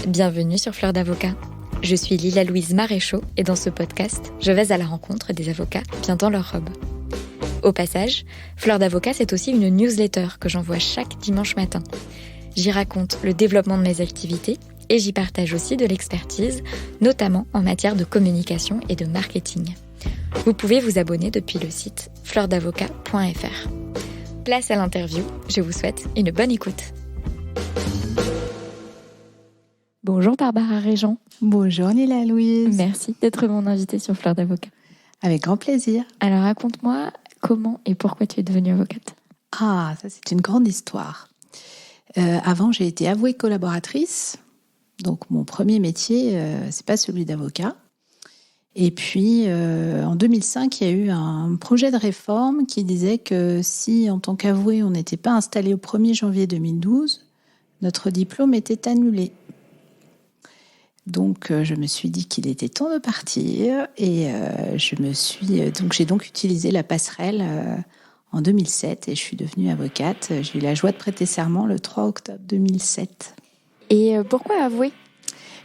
Bienvenue sur Fleur d'Avocat. Je suis Lila-Louise Maréchaux et dans ce podcast, je vais à la rencontre des avocats bien dans leur robe. Au passage, Fleur d'Avocat, c'est aussi une newsletter que j'envoie chaque dimanche matin. J'y raconte le développement de mes activités et j'y partage aussi de l'expertise, notamment en matière de communication et de marketing. Vous pouvez vous abonner depuis le site fleurdavocat.fr. Place à l'interview, je vous souhaite une bonne écoute. Bonjour Barbara Régent. Bonjour Lila-Louise. Merci d'être mon invitée sur Fleur d'Avocat. Avec grand plaisir. Alors raconte-moi comment et pourquoi tu es devenue avocate. Ah, ça c'est une grande histoire. Avant, j'ai été avouée collaboratrice. Donc mon premier métier, c'est pas celui d'avocat. Et puis en 2005, il y a eu un projet de réforme qui disait que si en tant qu'avoué, on n'était pas installé au 1er janvier 2012, notre diplôme était annulé. Donc, je me suis dit qu'il était temps de partir et j'ai donc utilisé la passerelle en 2007 et je suis devenue avocate. J'ai eu la joie de prêter serment le 3 octobre 2007. Et pourquoi avouer ?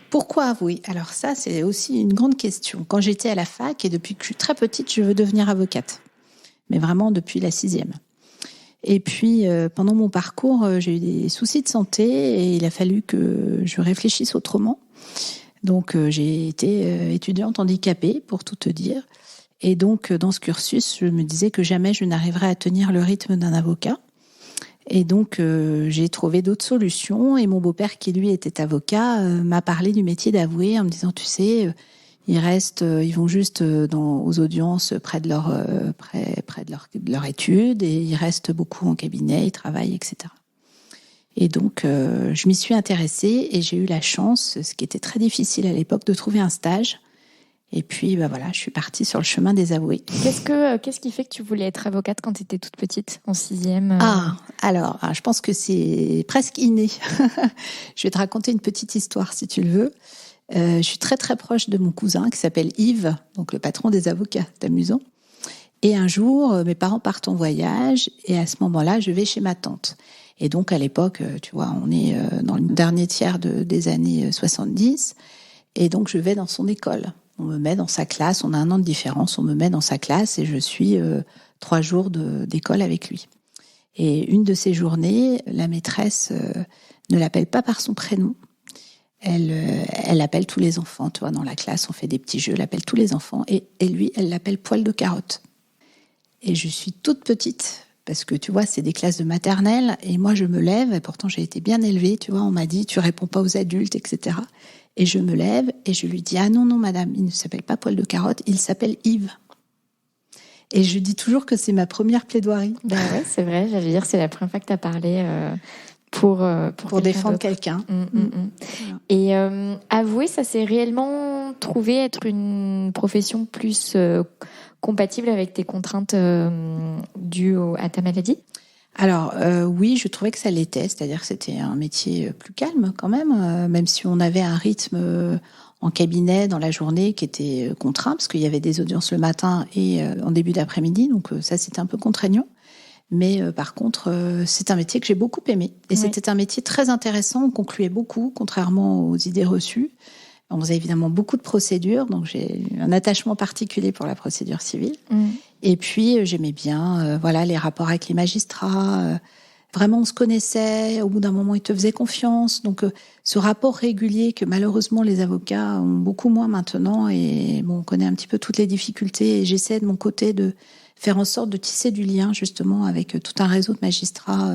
Pourquoi avouer ? Alors ça, c'est aussi une grande question. Quand j'étais à la fac et depuis que je suis très petite, je veux devenir avocate. Mais vraiment depuis la 6e. Et puis, pendant mon parcours, j'ai eu des soucis de santé et il a fallu que je réfléchisse autrement. Donc, j'ai été étudiante handicapée, pour tout te dire. Et donc, dans ce cursus, je me disais que jamais je n'arriverais à tenir le rythme d'un avocat. Et donc, j'ai trouvé d'autres solutions. Et mon beau-père, qui lui était avocat, m'a parlé du métier d'avoué en me disant, tu sais, ils vont juste aux audiences près de leur étude et ils restent beaucoup en cabinet, ils travaillent, etc. Et donc, je m'y suis intéressée et j'ai eu la chance, ce qui était très difficile à l'époque, de trouver un stage. Et puis, voilà, je suis partie sur le chemin des avoués. Qu'est-ce qui fait que tu voulais être avocate quand tu étais toute petite, en 6e ? Alors, je pense que c'est presque inné. Je vais te raconter une petite histoire, si tu le veux. Je suis très, très proche de mon cousin qui s'appelle Yves, donc le patron des avocats. C'est amusant. Et un jour, mes parents partent en voyage et à ce moment-là, je vais chez ma tante. Et donc, à l'époque, tu vois, on est dans le dernier tiers des années 70. Et donc, je vais dans son école. On me met dans sa classe. On a 1 an de différence. On me met dans sa classe et je suis 3 jours d'école avec lui. Et une de ces journées, la maîtresse ne l'appelle pas par son prénom. Elle appelle tous les enfants. Tu vois, dans la classe, on fait des petits jeux. Elle appelle tous les enfants. Et lui, elle l'appelle poil de carotte. Et je suis toute petite. Parce que, tu vois, c'est des classes de maternelle. Et moi, je me lève. Et pourtant, j'ai été bien élevée. Tu vois, on m'a dit, tu réponds pas aux adultes, etc. Et je me lève et je lui dis, ah non, madame, il ne s'appelle pas poil de carotte, il s'appelle Yves. Et je dis toujours que c'est ma première plaidoirie. Ben ouais, c'est vrai. J'allais dire, c'est la première fois que tu as parlé pour défendre d'autre. quelqu'un. Voilà. Et avouer, ça s'est réellement trouvé être une profession plus compatible avec tes contraintes dues à ta maladie ? Alors oui, je trouvais que ça l'était, c'est-à-dire que c'était un métier plus calme quand même si on avait un rythme en cabinet dans la journée qui était contraint, parce qu'il y avait des audiences le matin et en début d'après-midi, donc ça c'était un peu contraignant. Mais par contre, c'est un métier que j'ai beaucoup aimé. Et C'était un métier très intéressant, on concluait beaucoup, contrairement aux idées reçues. On faisait évidemment beaucoup de procédures, donc j'ai eu un attachement particulier pour la procédure civile. Et puis, j'aimais bien les rapports avec les magistrats. Vraiment, on se connaissait. Au bout d'un moment, ils te faisaient confiance. Donc, ce rapport régulier que malheureusement, les avocats ont beaucoup moins maintenant. Et bon, on connaît un petit peu toutes les difficultés. Et j'essaie de mon côté de faire en sorte de tisser du lien, justement, avec tout un réseau de magistrats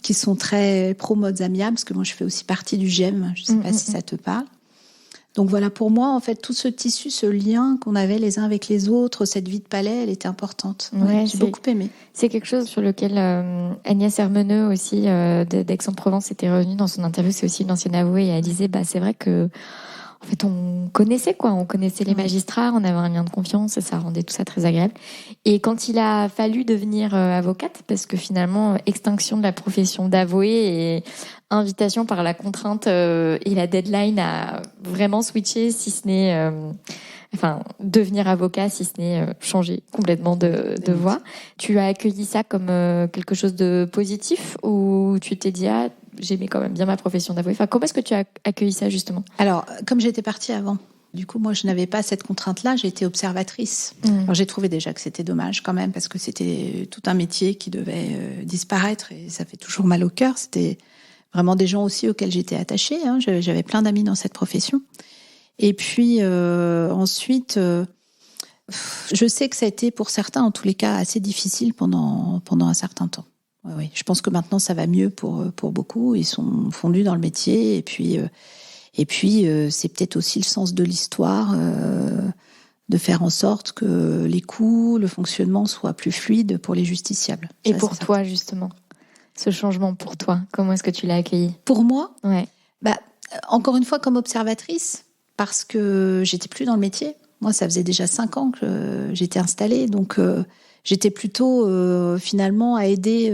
qui sont très pro-modes amiables. Parce que moi, je fais aussi partie du GEM. Je ne sais pas si ça te parle. Donc voilà, pour moi, en fait, tout ce tissu, ce lien qu'on avait les uns avec les autres, cette vie de palais, elle était importante. J'ai beaucoup aimé. C'est quelque chose sur lequel Agnès Hermeneux aussi, d'Aix-en-Provence, était revenue dans son interview. C'est aussi une ancienne avouée et elle disait, c'est vrai que, en fait, on connaissait les magistrats, on avait un lien de confiance et ça rendait tout ça très agréable. Et quand il a fallu devenir avocate, parce que finalement, extinction de la profession d'avoué et invitation par la contrainte et la deadline à vraiment switcher, si ce n'est devenir avocat, si ce n'est changer complètement de voie. Tu as accueilli ça comme quelque chose de positif ou tu t'es dit j'aimais quand même bien ma profession d'avouée. Enfin, comment est-ce que tu as accueilli ça, justement? Alors, comme j'étais partie avant, du coup, moi, je n'avais pas cette contrainte-là, j'ai été observatrice. Alors, j'ai trouvé déjà que c'était dommage quand même, parce que c'était tout un métier qui devait disparaître, et ça fait toujours mal au cœur. C'était vraiment des gens aussi auxquels j'étais attachée. J'avais plein d'amis dans cette profession. Et puis, ensuite, je sais que ça a été, pour certains, en tous les cas, assez difficile pendant un certain temps. Oui. Je pense que maintenant, ça va mieux pour beaucoup. Ils sont fondus dans le métier, et puis, c'est peut-être aussi le sens de l'histoire, de faire en sorte que les coûts, le fonctionnement soient plus fluides pour les justiciables. Et ça, pour toi, justement, ce changement pour toi, comment est-ce que tu l'as accueilli? Pour moi, ouais. Encore une fois, comme observatrice, parce que j'étais plus dans le métier. Moi, ça faisait déjà 5 ans que j'étais installée, donc j'étais plutôt finalement à aider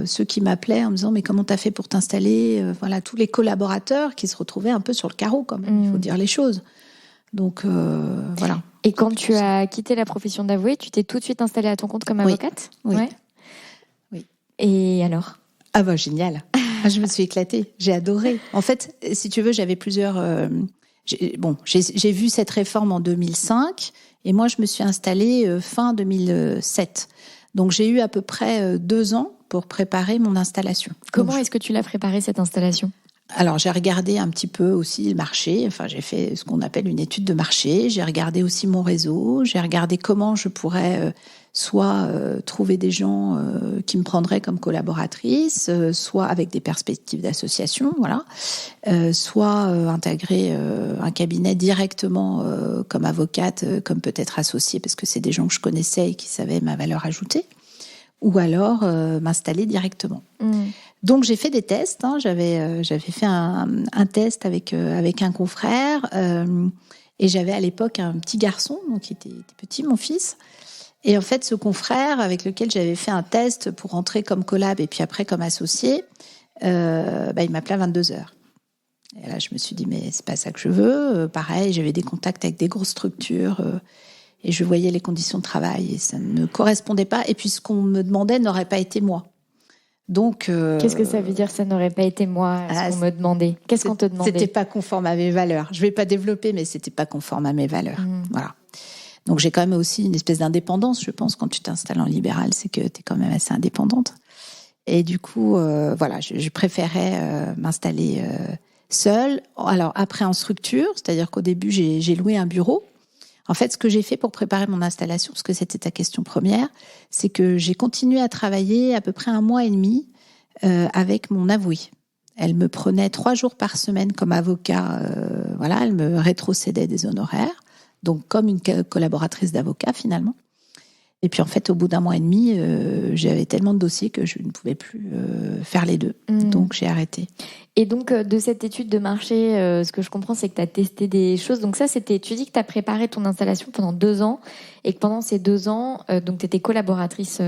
ceux qui m'appelaient en me disant mais comment t'as fait pour t'installer, voilà, tous les collaborateurs qui se retrouvaient un peu sur le carreau quand même, il faut dire les choses. Donc voilà. Et quand tu as quitté la profession d'avouée, tu t'es tout de suite installée à ton compte comme avocate? Oui. Ouais. Oui. Et alors? Ah bah génial. Je me suis éclatée, j'ai adoré. En fait, si tu veux, j'avais plusieurs. J'ai vu cette réforme en 2005. Et moi, je me suis installée fin 2007. Donc, j'ai eu à peu près 2 ans pour préparer mon installation. Comment est-ce que tu l'as préparée, cette installation? Alors, j'ai regardé un petit peu aussi le marché. Enfin, j'ai fait ce qu'on appelle une étude de marché. J'ai regardé aussi mon réseau. J'ai regardé comment je pourrais soit trouver des gens qui me prendraient comme collaboratrice, soit avec des perspectives d'association, voilà, soit intégrer un cabinet directement comme avocate, comme peut-être associée, parce que c'est des gens que je connaissais et qui savaient ma valeur ajoutée, ou alors m'installer directement. Donc j'ai fait des tests. J'avais fait un test avec un confrère, et j'avais à l'époque un petit garçon, donc qui était petit, mon fils. Et en fait, ce confrère avec lequel j'avais fait un test pour rentrer comme collab et puis après comme associé, il m'appelait à 22h. Et là, je me suis dit, mais c'est pas ça que je veux. Pareil, j'avais des contacts avec des grosses structures et je voyais les conditions de travail et ça ne me correspondait pas. Et puis, ce qu'on me demandait n'aurait pas été moi. Donc, qu'est-ce que ça veut dire, ça n'aurait pas été moi, ce qu'on me demandait? Qu'est-ce qu'on te demandait? C'était pas conforme à mes valeurs. Je vais pas développer, mais c'était pas conforme à mes valeurs. Voilà. Donc, j'ai quand même aussi une espèce d'indépendance, je pense, quand tu t'installes en libéral, c'est que tu es quand même assez indépendante. Et du coup, voilà, je préférais m'installer seule. Alors, après, en structure, c'est-à-dire qu'au début, j'ai loué un bureau. En fait, ce que j'ai fait pour préparer mon installation, parce que c'était ta question première, c'est que j'ai continué à travailler à peu près 1 mois et demi avec mon avouée. Elle me prenait 3 jours par semaine comme avocat. Voilà, elle me rétrocédait des honoraires. Donc, comme une collaboratrice d'avocat, finalement. Et puis, en fait, au bout d'1 mois et demi, j'avais tellement de dossiers que je ne pouvais plus faire les deux. Donc, j'ai arrêté. Et donc, de cette étude de marché, ce que je comprends, c'est que tu as testé des choses. Donc ça, tu dis que tu as préparé ton installation pendant 2 ans et que pendant ces 2 ans, donc tu étais collaboratrice.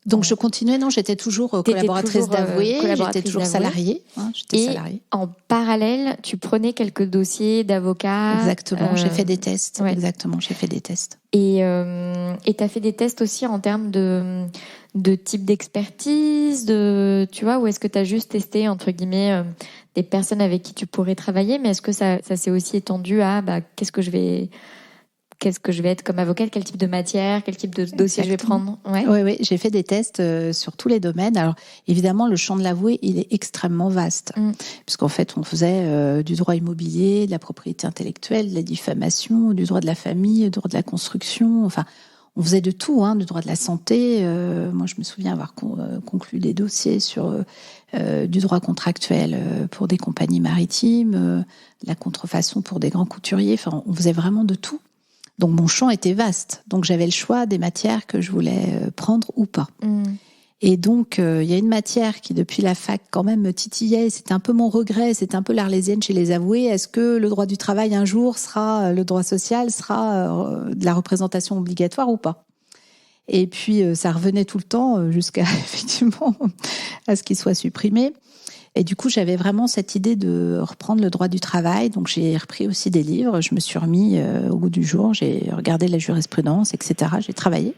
Donc je continuais, non, j'étais toujours collaboratrice d'avouée, j'étais toujours salariée. J'étais salariée. En parallèle, tu prenais quelques dossiers d'avocats. Exactement, j'ai fait des tests. Ouais. Exactement, j'ai fait des tests. Et tu as fait des tests aussi en termes de type d'expertise, tu vois, ou est-ce que tu as juste testé, entre guillemets, des personnes avec qui tu pourrais travailler, mais est-ce que ça s'est aussi étendu à qu'est-ce que je vais être comme avocate, quel type de matière, quel type de dossier je vais prendre? Oui, j'ai fait des tests sur tous les domaines. Alors évidemment, le champ de l'avoué, il est extrêmement vaste, puisqu'en fait, on faisait du droit immobilier, de la propriété intellectuelle, de la diffamation, du droit de la famille, du droit de la construction, enfin... On faisait de tout, du droit de la santé. Moi, je me souviens avoir conclu des dossiers sur du droit contractuel pour des compagnies maritimes, la contrefaçon pour des grands couturiers. Enfin, on faisait vraiment de tout. Donc, mon champ était vaste. Donc, j'avais le choix des matières que je voulais prendre ou pas. Et donc, il y a une matière qui, depuis la fac, quand même me titillait. C'était un peu mon regret, c'était un peu l'arlésienne chez les avoués. Est-ce que le droit du travail, un jour, le droit social sera de la représentation obligatoire ou pas? Et puis, ça revenait tout le temps jusqu'à, effectivement, à ce qu'il soit supprimé. Et du coup, j'avais vraiment cette idée de reprendre le droit du travail. Donc, j'ai repris aussi des livres. Je me suis remis au goût du jour. J'ai regardé la jurisprudence, etc. J'ai travaillé.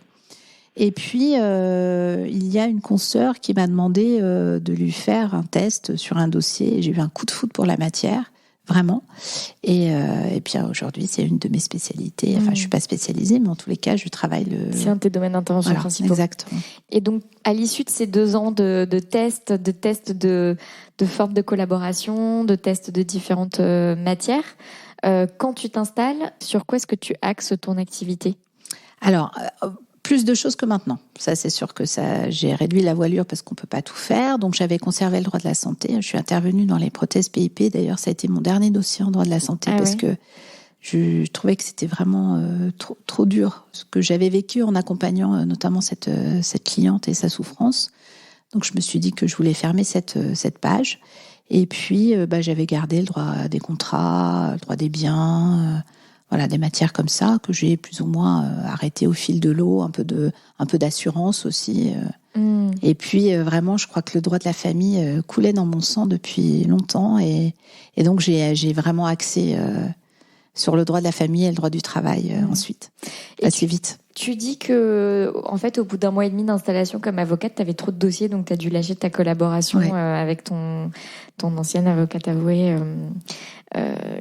Et puis, il y a une consoeur qui m'a demandé de lui faire un test sur un dossier. J'ai eu un coup de foudre pour la matière, vraiment. Et puis aujourd'hui, c'est une de mes spécialités. Enfin, je suis pas spécialisée, mais en tous les cas, je travaille C'est un de tes domaines d'intervention principaux. Exactement. Et donc, à l'issue de ces 2 ans de tests, de formes de collaboration, de tests de différentes matières, quand tu t'installes, sur quoi est-ce que tu axes ton activité ? Alors, plus de choses que maintenant. Ça, c'est sûr que j'ai réduit la voilure parce qu'on peut pas tout faire. Donc, j'avais conservé le droit de la santé. Je suis intervenue dans les prothèses PIP. D'ailleurs, ça a été mon dernier dossier en droit de la santé parce que je trouvais que c'était vraiment trop dur ce que j'avais vécu en accompagnant notamment cette cliente et sa souffrance. Donc, je me suis dit que je voulais fermer cette page. Et puis, j'avais gardé le droit des contrats, le droit des biens, voilà, des matières comme ça que j'ai plus ou moins arrêtées au fil de l'eau, un peu d'assurance aussi. Et puis, vraiment, je crois que le droit de la famille coulait dans mon sang depuis longtemps. Et donc, j'ai vraiment axé sur le droit de la famille et le droit du travail ensuite, assez vite. Tu dis que, en fait, au bout d'1 mois et demi d'installation comme avocate, tu avais trop de dossiers, donc tu as dû lâcher ta collaboration avec ton ancienne avocate avouée.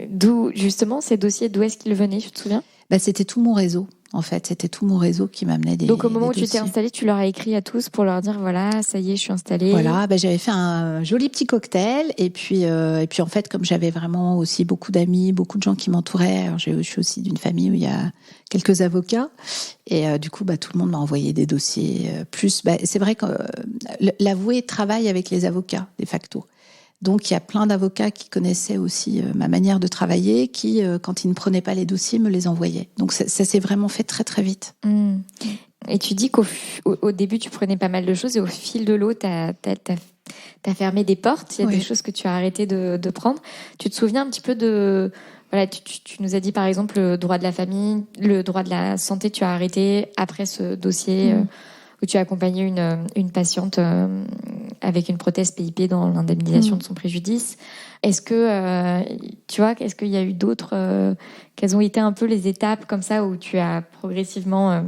D'où, justement, ces dossiers, d'où est-ce qu'ils venaient, tu te souviens ? C'était tout mon réseau, en fait. C'était tout mon réseau qui m'amenait des dossiers. Donc, au moment où tu t'es installée, tu leur as écrit à tous pour leur dire, voilà, ça y est, je suis installée. Voilà, j'avais fait un joli petit cocktail. Et puis, en fait, comme j'avais vraiment aussi beaucoup d'amis, beaucoup de gens qui m'entouraient, alors je suis aussi d'une famille où il y a quelques avocats. Et du coup, tout le monde m'a envoyé des dossiers. C'est vrai que l'avoué travaille avec les avocats, de facto. Donc, il y a plein d'avocats qui connaissaient aussi ma manière de travailler, qui, quand ils ne prenaient pas les dossiers, me les envoyaient. Donc, ça s'est vraiment fait très, très vite. Et tu dis qu'au début, tu prenais pas mal de choses et au fil de l'eau, t'as fermé des portes. Il y a des choses que tu as arrêté de prendre. Tu te souviens un petit peu de... Voilà, tu nous as dit, par exemple, le droit de la famille, le droit de la santé, tu as arrêté après ce dossier... où tu as accompagné une patiente avec une prothèse PIP dans l'indemnisation de son préjudice. Est-ce que, est-ce qu'il y a eu d'autres... quelles ont été un peu les étapes comme ça où tu as progressivement,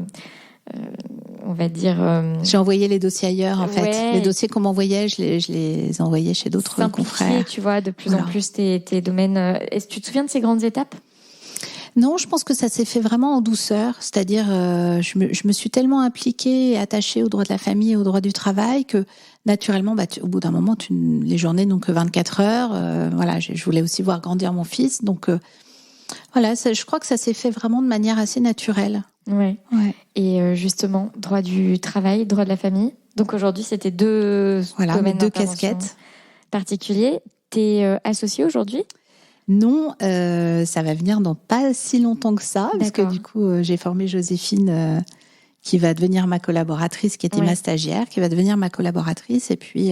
on va dire... J'ai envoyé les dossiers ailleurs, en fait. Les dossiers qu'on m'envoyait, je les envoyais chez d'autres confrères. Tu vois, de plus en plus tes domaines... Est-ce que tu te souviens de ces grandes étapes ? Non, je pense que ça s'est fait vraiment en douceur. C'est-à-dire, je me suis tellement impliquée et attachée au droit de la famille et au droit du travail que, naturellement, au bout d'un moment, les journées n'ont que 24 heures. Voilà, je voulais aussi voir grandir mon fils. Donc, voilà, je crois que ça s'est fait vraiment de manière assez naturelle. Ouais. Et justement, droit du travail, droit de la famille. Donc, aujourd'hui, c'était 2 domaines deux casquettes particuliers. T'es associée aujourd'hui ? Non, ça va venir dans pas si longtemps que ça, parce que du coup, j'ai formé Joséphine, qui va devenir ma collaboratrice, qui était ma stagiaire, qui va devenir ma collaboratrice, et puis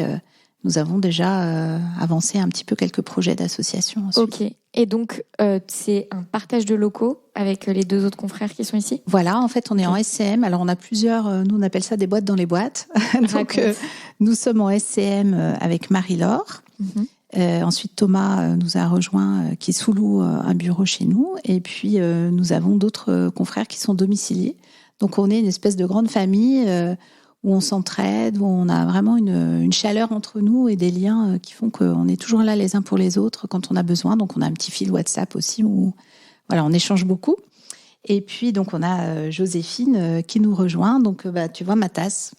nous avons déjà avancé un petit peu quelques projets d'association ensuite. Ok, et donc c'est un partage de locaux avec les 2 autres confrères qui sont ici ? Voilà, en fait, on est en SCM, alors on a plusieurs, nous on appelle ça des boîtes dans les boîtes, donc nous sommes en SCM avec Marie-Laure. Ensuite, Thomas nous a rejoint, qui sous-loue un bureau chez nous. Et puis, nous avons d'autres confrères qui sont domiciliés. Donc, on est une espèce de grande famille où on s'entraide, où on a vraiment une chaleur entre nous et des liens qui font qu'on est toujours là les uns pour les autres quand on a besoin. Donc, on a un petit fil WhatsApp aussi où on échange beaucoup. Et puis, donc, on a Joséphine qui nous rejoint. Donc, tu vois, ma tasse.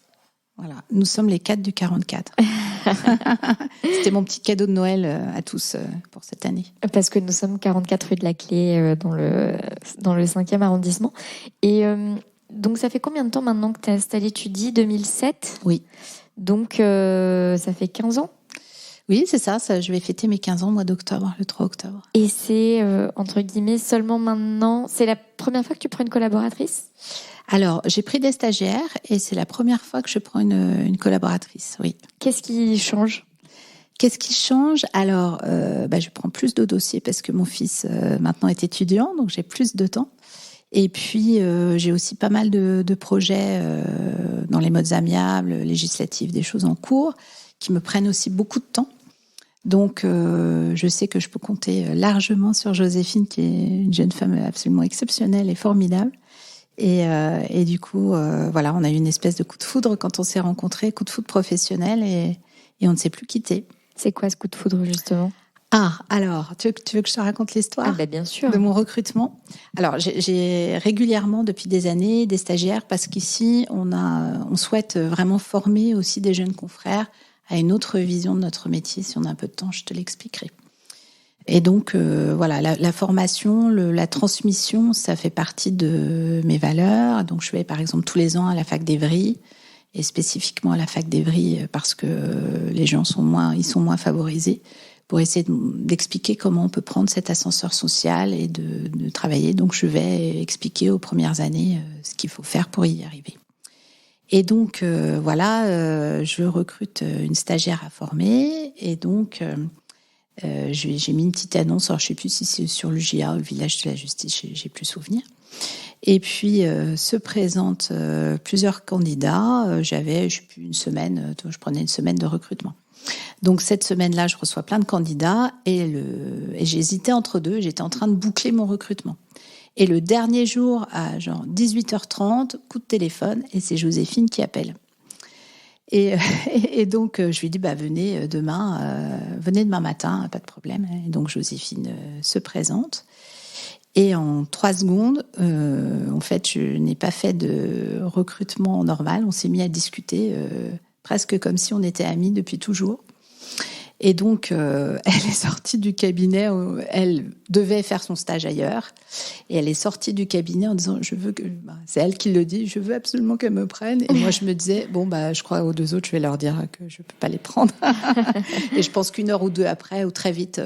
Voilà, nous sommes les 4 du 44. C'était mon petit cadeau de Noël à tous pour cette année. Parce que nous sommes 44 rue de la Clé dans le 5e arrondissement. Et donc, ça fait combien de temps maintenant que tu es installée ? Tu dis 2007 ? Oui. Donc, ça fait 15 ans ? Oui, c'est ça. Je vais fêter mes 15 ans au mois d'octobre, le 3 octobre. Et c'est, entre guillemets, seulement maintenant... C'est la première fois que tu prends une collaboratrice ? Alors, j'ai pris des stagiaires et c'est la première fois que je prends une collaboratrice, oui. Qu'est-ce qui change ? Alors, je prends plus de dossiers parce que mon fils maintenant est étudiant, donc j'ai plus de temps. Et puis, j'ai aussi pas mal de projets dans les modes amiables, législatifs, des choses en cours qui me prennent aussi beaucoup de temps. Donc, je sais que je peux compter largement sur Joséphine, qui est une jeune femme absolument exceptionnelle et formidable. Et du coup, voilà, on a eu une espèce de coup de foudre quand on s'est rencontrés, coup de foudre professionnel, et on ne s'est plus quittés. C'est quoi ce coup de foudre, justement? Ah, alors, tu veux que je te raconte l'histoire Bien sûr. de mon recrutement? Alors, j'ai régulièrement, depuis des années, des stagiaires, parce qu'ici, on souhaite vraiment former aussi des jeunes confrères à une autre vision de notre métier. Si on a un peu de temps, je te l'expliquerai. Et donc, voilà, la formation, la transmission, ça fait partie de mes valeurs. Donc, je vais, par exemple, tous les ans à la fac d'Evry, et spécifiquement à la fac d'Evry, parce que les gens sont moins favorisés, pour essayer d'expliquer comment on peut prendre cet ascenseur social et de travailler. Donc, je vais expliquer aux premières années ce qu'il faut faire pour y arriver. Et donc, voilà, je recrute une stagiaire à former. Et donc, j'ai mis une petite annonce. Alors, je ne sais plus si c'est sur le GIA ou le Village de la Justice, j'ai plus souvenir. Et puis, se présentent plusieurs candidats. J'avais, je sais plus, une semaine, je prenais une semaine de recrutement. Donc, cette semaine-là, je reçois plein de candidats et j'hésitais entre deux. J'étais en train de boucler mon recrutement. Et le dernier jour, à genre 18h30, coup de téléphone, et c'est Joséphine qui appelle. Et donc, je lui dis, venez demain matin, pas de problème. Et donc, Joséphine se présente. Et en 3 secondes, en fait, je n'ai pas fait de recrutement normal. On s'est mis à discuter presque comme si on était amis depuis toujours. Et donc, elle est sortie du cabinet. Elle devait faire son stage ailleurs. Et elle est sortie du cabinet en disant, c'est elle qui le dit, je veux absolument qu'elle me prenne. Et moi, je me disais, je crois aux 2 autres, je vais leur dire que je ne peux pas les prendre. Et je pense qu'1 heure ou 2 après, ou très vite,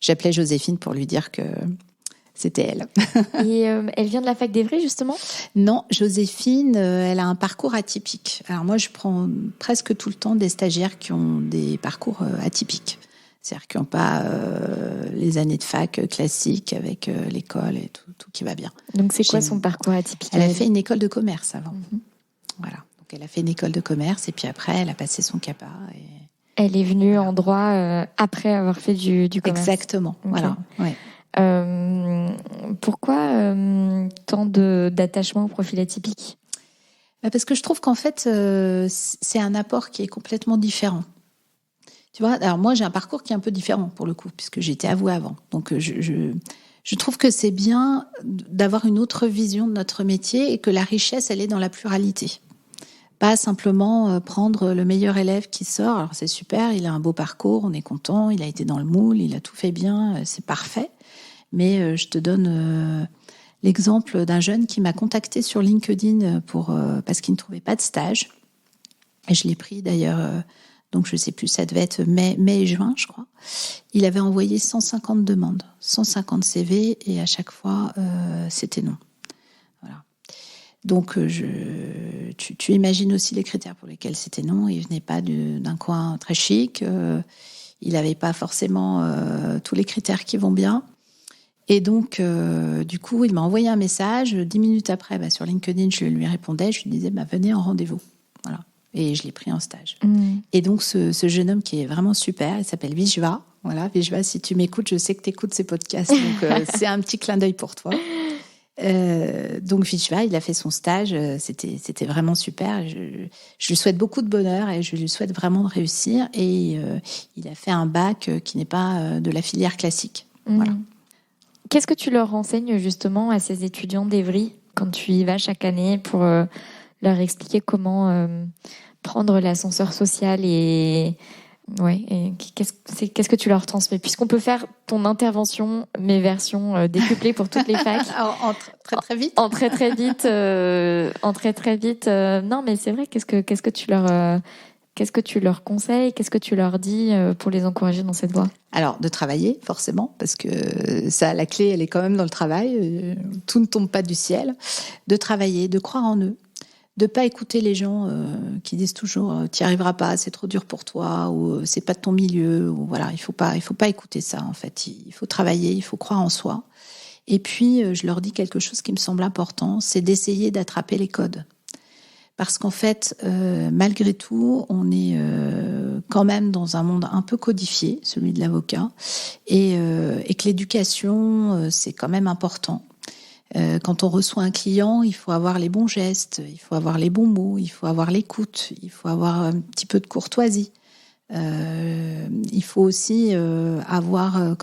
j'appelais Joséphine pour lui dire que c'était elle. Et elle vient de la fac d'Evry, justement? Non, Joséphine, elle a un parcours atypique. Alors moi, je prends presque tout le temps des stagiaires qui ont des parcours atypiques. C'est-à-dire qui n'ont pas les années de fac classiques avec l'école et tout qui va bien. Donc c'est quoi son parcours atypique? Elle a fait une école de commerce avant. Mm-hmm. Voilà. Donc elle a fait une école de commerce et puis après, elle a passé son CAPA. Elle est venue en droit après avoir fait du commerce. Exactement, okay. Voilà. Ouais. Pourquoi tant d'attachement au profil atypique? Parce que je trouve qu'en fait, c'est un apport qui est complètement différent. Tu vois, alors moi, j'ai un parcours qui est un peu différent pour le coup, puisque j'ai été avouée avant. Donc, je trouve que c'est bien d'avoir une autre vision de notre métier et que la richesse, elle est dans la pluralité. Pas simplement prendre le meilleur élève qui sort. Alors, c'est super, il a un beau parcours, on est content, il a été dans le moule, il a tout fait bien, c'est parfait. Mais je te donne l'exemple d'un jeune qui m'a contacté sur LinkedIn parce qu'il ne trouvait pas de stage. Et je l'ai pris d'ailleurs, donc je ne sais plus, ça devait être mai et juin, je crois. Il avait envoyé 150 demandes, 150 CV, et à chaque fois, c'était non. Voilà. Donc, tu imagines aussi les critères pour lesquels c'était non. Il ne venait pas d'un coin très chic. Il n'avait pas forcément tous les critères qui vont bien. Et donc, du coup, il m'a envoyé un message. 10 minutes après, sur LinkedIn, je lui répondais. Je lui disais, venez en rendez-vous. Voilà. Et je l'ai pris en stage. Mmh. Et donc, ce jeune homme qui est vraiment super, il s'appelle Vishva. Voilà, Vishva, si tu m'écoutes, je sais que tu écoutes ces podcasts. Donc, c'est un petit clin d'œil pour toi. Donc, Vishva, il a fait son stage. C'était vraiment super. Je lui souhaite beaucoup de bonheur et je lui souhaite vraiment de réussir. Et il a fait un bac qui n'est pas de la filière classique. Mmh. Voilà. Qu'est-ce que tu leur renseignes justement à ces étudiants d'Evry quand tu y vas chaque année pour leur expliquer comment prendre l'ascenseur social et qu'est-ce que tu leur transmets, puisqu'on peut faire ton intervention, mes versions décuplées pour toutes les facs très vite en très vite non mais c'est vrai, qu'est-ce que tu leur conseilles, qu'est-ce que tu leur dis pour les encourager dans cette voie? Alors, de travailler, forcément, parce que la clé, elle est quand même dans le travail. Tout ne tombe pas du ciel. De travailler, de croire en eux, de pas écouter les gens qui disent toujours « t'y arriveras pas, c'est trop dur pour toi » ou « c'est pas de ton milieu » ou voilà, il faut pas écouter ça, en fait. Il faut travailler, il faut croire en soi. Et puis, je leur dis quelque chose qui me semble important, c'est d'essayer d'attraper les codes. Parce qu'en fait, malgré tout, on est quand même dans un monde un peu codifié, celui de l'avocat, et que l'éducation, c'est quand même important. Quand on reçoit un client, il faut avoir les bons gestes, il faut avoir les bons mots, il faut avoir l'écoute, il faut avoir un petit peu de courtoisie. Il faut aussi avoir, un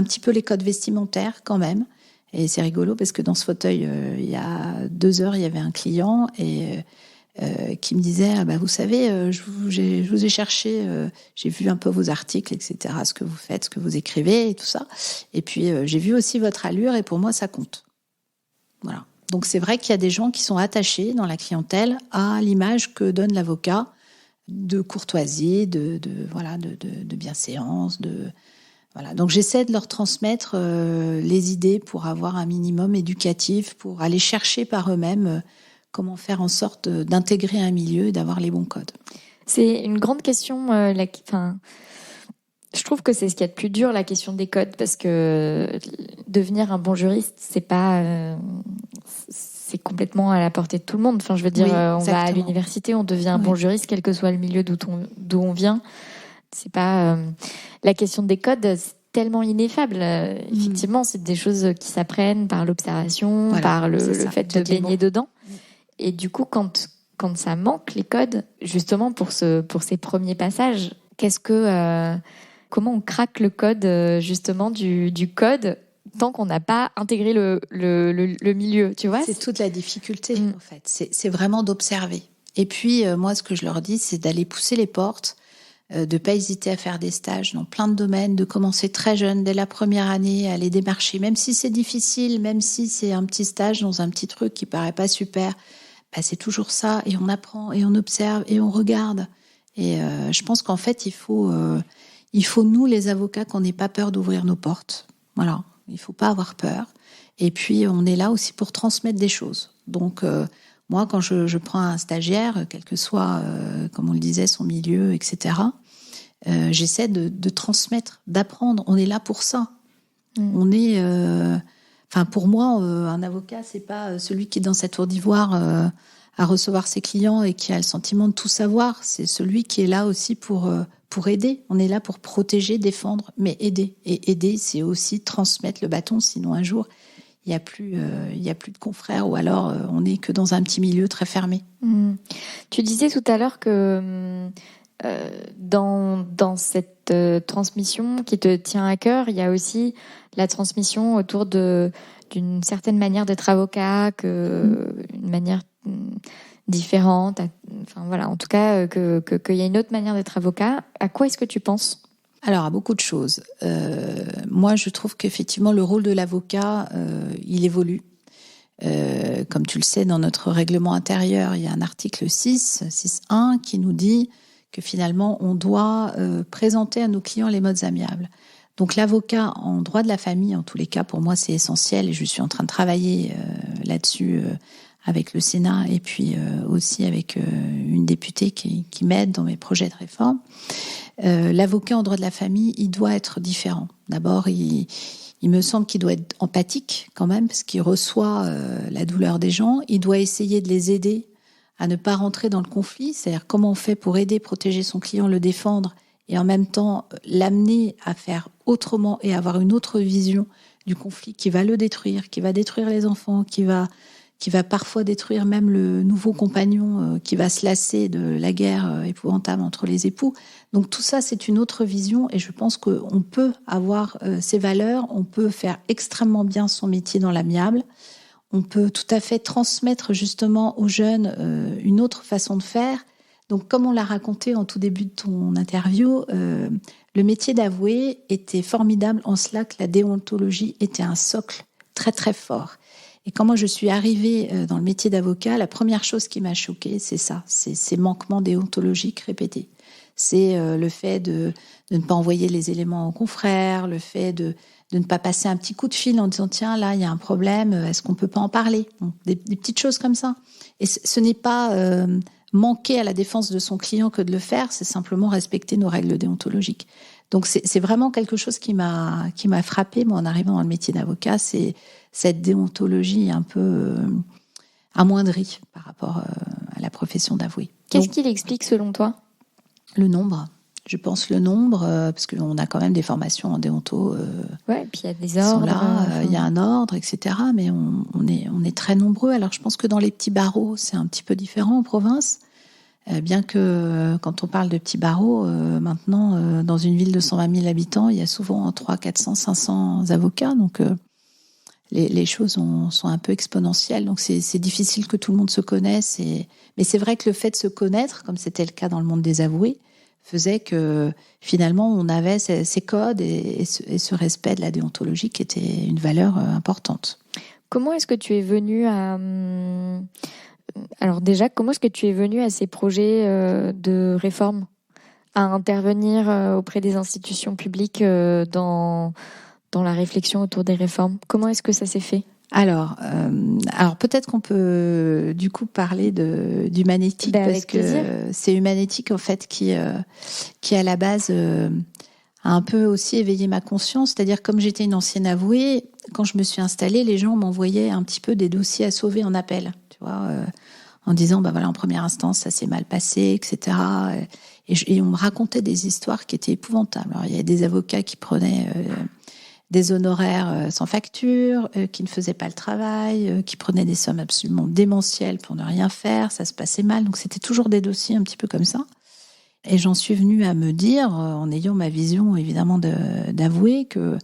petit peu les codes vestimentaires quand même. Et c'est rigolo parce que dans ce fauteuil, il y a 2 heures, il y avait un client qui me disait vous savez, je vous ai cherché, j'ai vu un peu vos articles, etc., ce que vous faites, ce que vous écrivez et tout ça. Et puis j'ai vu aussi votre allure et pour moi ça compte. Voilà. Donc c'est vrai qu'il y a des gens qui sont attachés dans la clientèle à l'image que donne l'avocat de courtoisie, de bienséance, voilà. Donc j'essaie de leur transmettre les idées pour avoir un minimum éducatif, pour aller chercher par eux-mêmes comment faire en sorte d'intégrer un milieu et d'avoir les bons codes. C'est une grande question. Je trouve que c'est ce qu'il y a de plus dur, la question des codes, parce que devenir un bon juriste, c'est complètement à la portée de tout le monde. Enfin, je veux dire, on va à l'université, on devient un bon juriste, quel que soit le milieu d'où on vient. C'est pas la question des codes, c'est tellement ineffable. Effectivement, c'est des choses qui s'apprennent par l'observation, par le fait de baigner dedans. Et du coup, quand ça manque les codes, justement pour ces premiers passages, comment on craque le code justement du code tant qu'on n'a pas intégré le milieu, tu vois? C'est toute la difficulté en fait. C'est vraiment d'observer. Et puis moi, ce que je leur dis, c'est d'aller pousser les portes. De pas hésiter à faire des stages dans plein de domaines, de commencer très jeune, dès la première année, à aller démarcher, même si c'est difficile, même si c'est un petit stage dans un petit truc qui paraît pas super, c'est toujours ça, et on apprend, et on observe, et on regarde. Et je pense qu'en fait, il faut nous, les avocats, qu'on n'ait pas peur d'ouvrir nos portes. Voilà, il faut pas avoir peur. Et puis, on est là aussi pour transmettre des choses. Donc, moi, quand je prends un stagiaire, quel que soit, comme on le disait, son milieu, etc., j'essaie de transmettre, d'apprendre. On est là pour ça. On est... pour moi, un avocat, c'est pas celui qui est dans sa tour d'ivoire à recevoir ses clients et qui a le sentiment de tout savoir. C'est celui qui est là aussi pour aider. On est là pour protéger, défendre, mais aider. Et aider, c'est aussi transmettre le bâton. Sinon, un jour, il n'y a plus de confrères, ou alors on n'est que dans un petit milieu très fermé. Tu disais tout à l'heure que dans cette transmission qui te tient à cœur, il y a aussi la transmission autour d'une certaine manière d'être avocat, une manière différente. Enfin voilà, en tout cas, qu'il y a une autre manière d'être avocat. À quoi est-ce que tu penses ? Alors, à beaucoup de choses. Moi, je trouve qu'effectivement, le rôle de l'avocat, il évolue. Comme tu le sais, dans notre règlement intérieur, il y a un article 6.1 qui nous dit que finalement, on doit présenter à nos clients les modes amiables. Donc, l'avocat en droit de la famille, en tous les cas, pour moi, c'est essentiel, et je suis en train de travailler là-dessus avec le Sénat, et puis aussi avec une députée qui m'aide dans mes projets de réforme. L'avocat en droit de la famille, il doit être différent. D'abord, il me semble qu'il doit être empathique quand même, parce qu'il reçoit la douleur des gens. Il doit essayer de les aider à ne pas rentrer dans le conflit, c'est-à-dire comment on fait pour aider, protéger son client, le défendre, et en même temps l'amener à faire autrement et avoir une autre vision du conflit qui va le détruire, qui va détruire les enfants, qui va parfois détruire même le nouveau compagnon, qui va se lasser de la guerre épouvantable entre les époux. Donc tout ça, c'est une autre vision, et je pense qu'on peut avoir ces valeurs, on peut faire extrêmement bien son métier dans l'amiable, on peut tout à fait transmettre justement aux jeunes une autre façon de faire. Donc comme on l'a raconté en tout début de ton interview, le métier d'avoué était formidable en cela que la déontologie était un socle très très fort. Et quand moi je suis arrivée dans le métier d'avocat, la première chose qui m'a choquée, c'est ça, c'est ces manquements déontologiques répétés. C'est le fait de ne pas envoyer les éléments aux confrères, le fait de ne pas passer un petit coup de fil en disant tiens, là, il y a un problème, est-ce qu'on peut pas en parler ? Bon, des petites choses comme ça. Et ce n'est pas manquer à la défense de son client que de le faire, c'est simplement respecter nos règles déontologiques. Donc c'est vraiment quelque chose qui m'a frappée, moi, en arrivant dans le métier d'avocat, c'est cette déontologie un peu amoindrie par rapport à la profession d'avoué. Qu'est-ce qui l'explique selon toi ? Le nombre. je pense, le nombre, parce qu'on a quand même des formations en déonto. Ouais, puis il y a des ordres. Il y a un ordre, etc. Mais on est très nombreux. Alors, je pense que dans les petits barreaux, c'est un petit peu différent en province. Bien que quand on parle de petits barreaux, maintenant, dans une ville de 120 000 habitants, il y a souvent 300, 400, 500 avocats. Donc, les choses sont un peu exponentielles. Donc, c'est difficile que tout le monde se connaisse. Mais c'est vrai que le fait de se connaître, comme c'était le cas dans le monde des avoués, faisait que finalement, on avait ces codes et ce respect de la déontologie qui était une valeur importante. Comment est-ce que tu es venue à... Alors déjà, comment est-ce que tu es venue à ces projets de réforme, à intervenir auprès des institutions publiques dans la réflexion autour des réformes? Comment est-ce que ça s'est fait? Alors peut-être qu'on peut du coup parler d'Humanétique, parce que c'est Humanétique en fait qui à la base a un peu aussi éveillé ma conscience. C'est-à-dire, comme j'étais une ancienne avouée, quand je me suis installée, les gens m'envoyaient un petit peu des dossiers à sauver en appel, tu vois, en disant voilà, en première instance ça s'est mal passé, etc. Et on me racontait des histoires qui étaient épouvantables. Alors, il y a des avocats qui prenaient des honoraires sans facture, qui ne faisaient pas le travail, qui prenaient des sommes absolument démentielles pour ne rien faire, ça se passait mal. Donc c'était toujours des dossiers un petit peu comme ça. Et j'en suis venue à me dire, en ayant ma vision évidemment d'avouer, que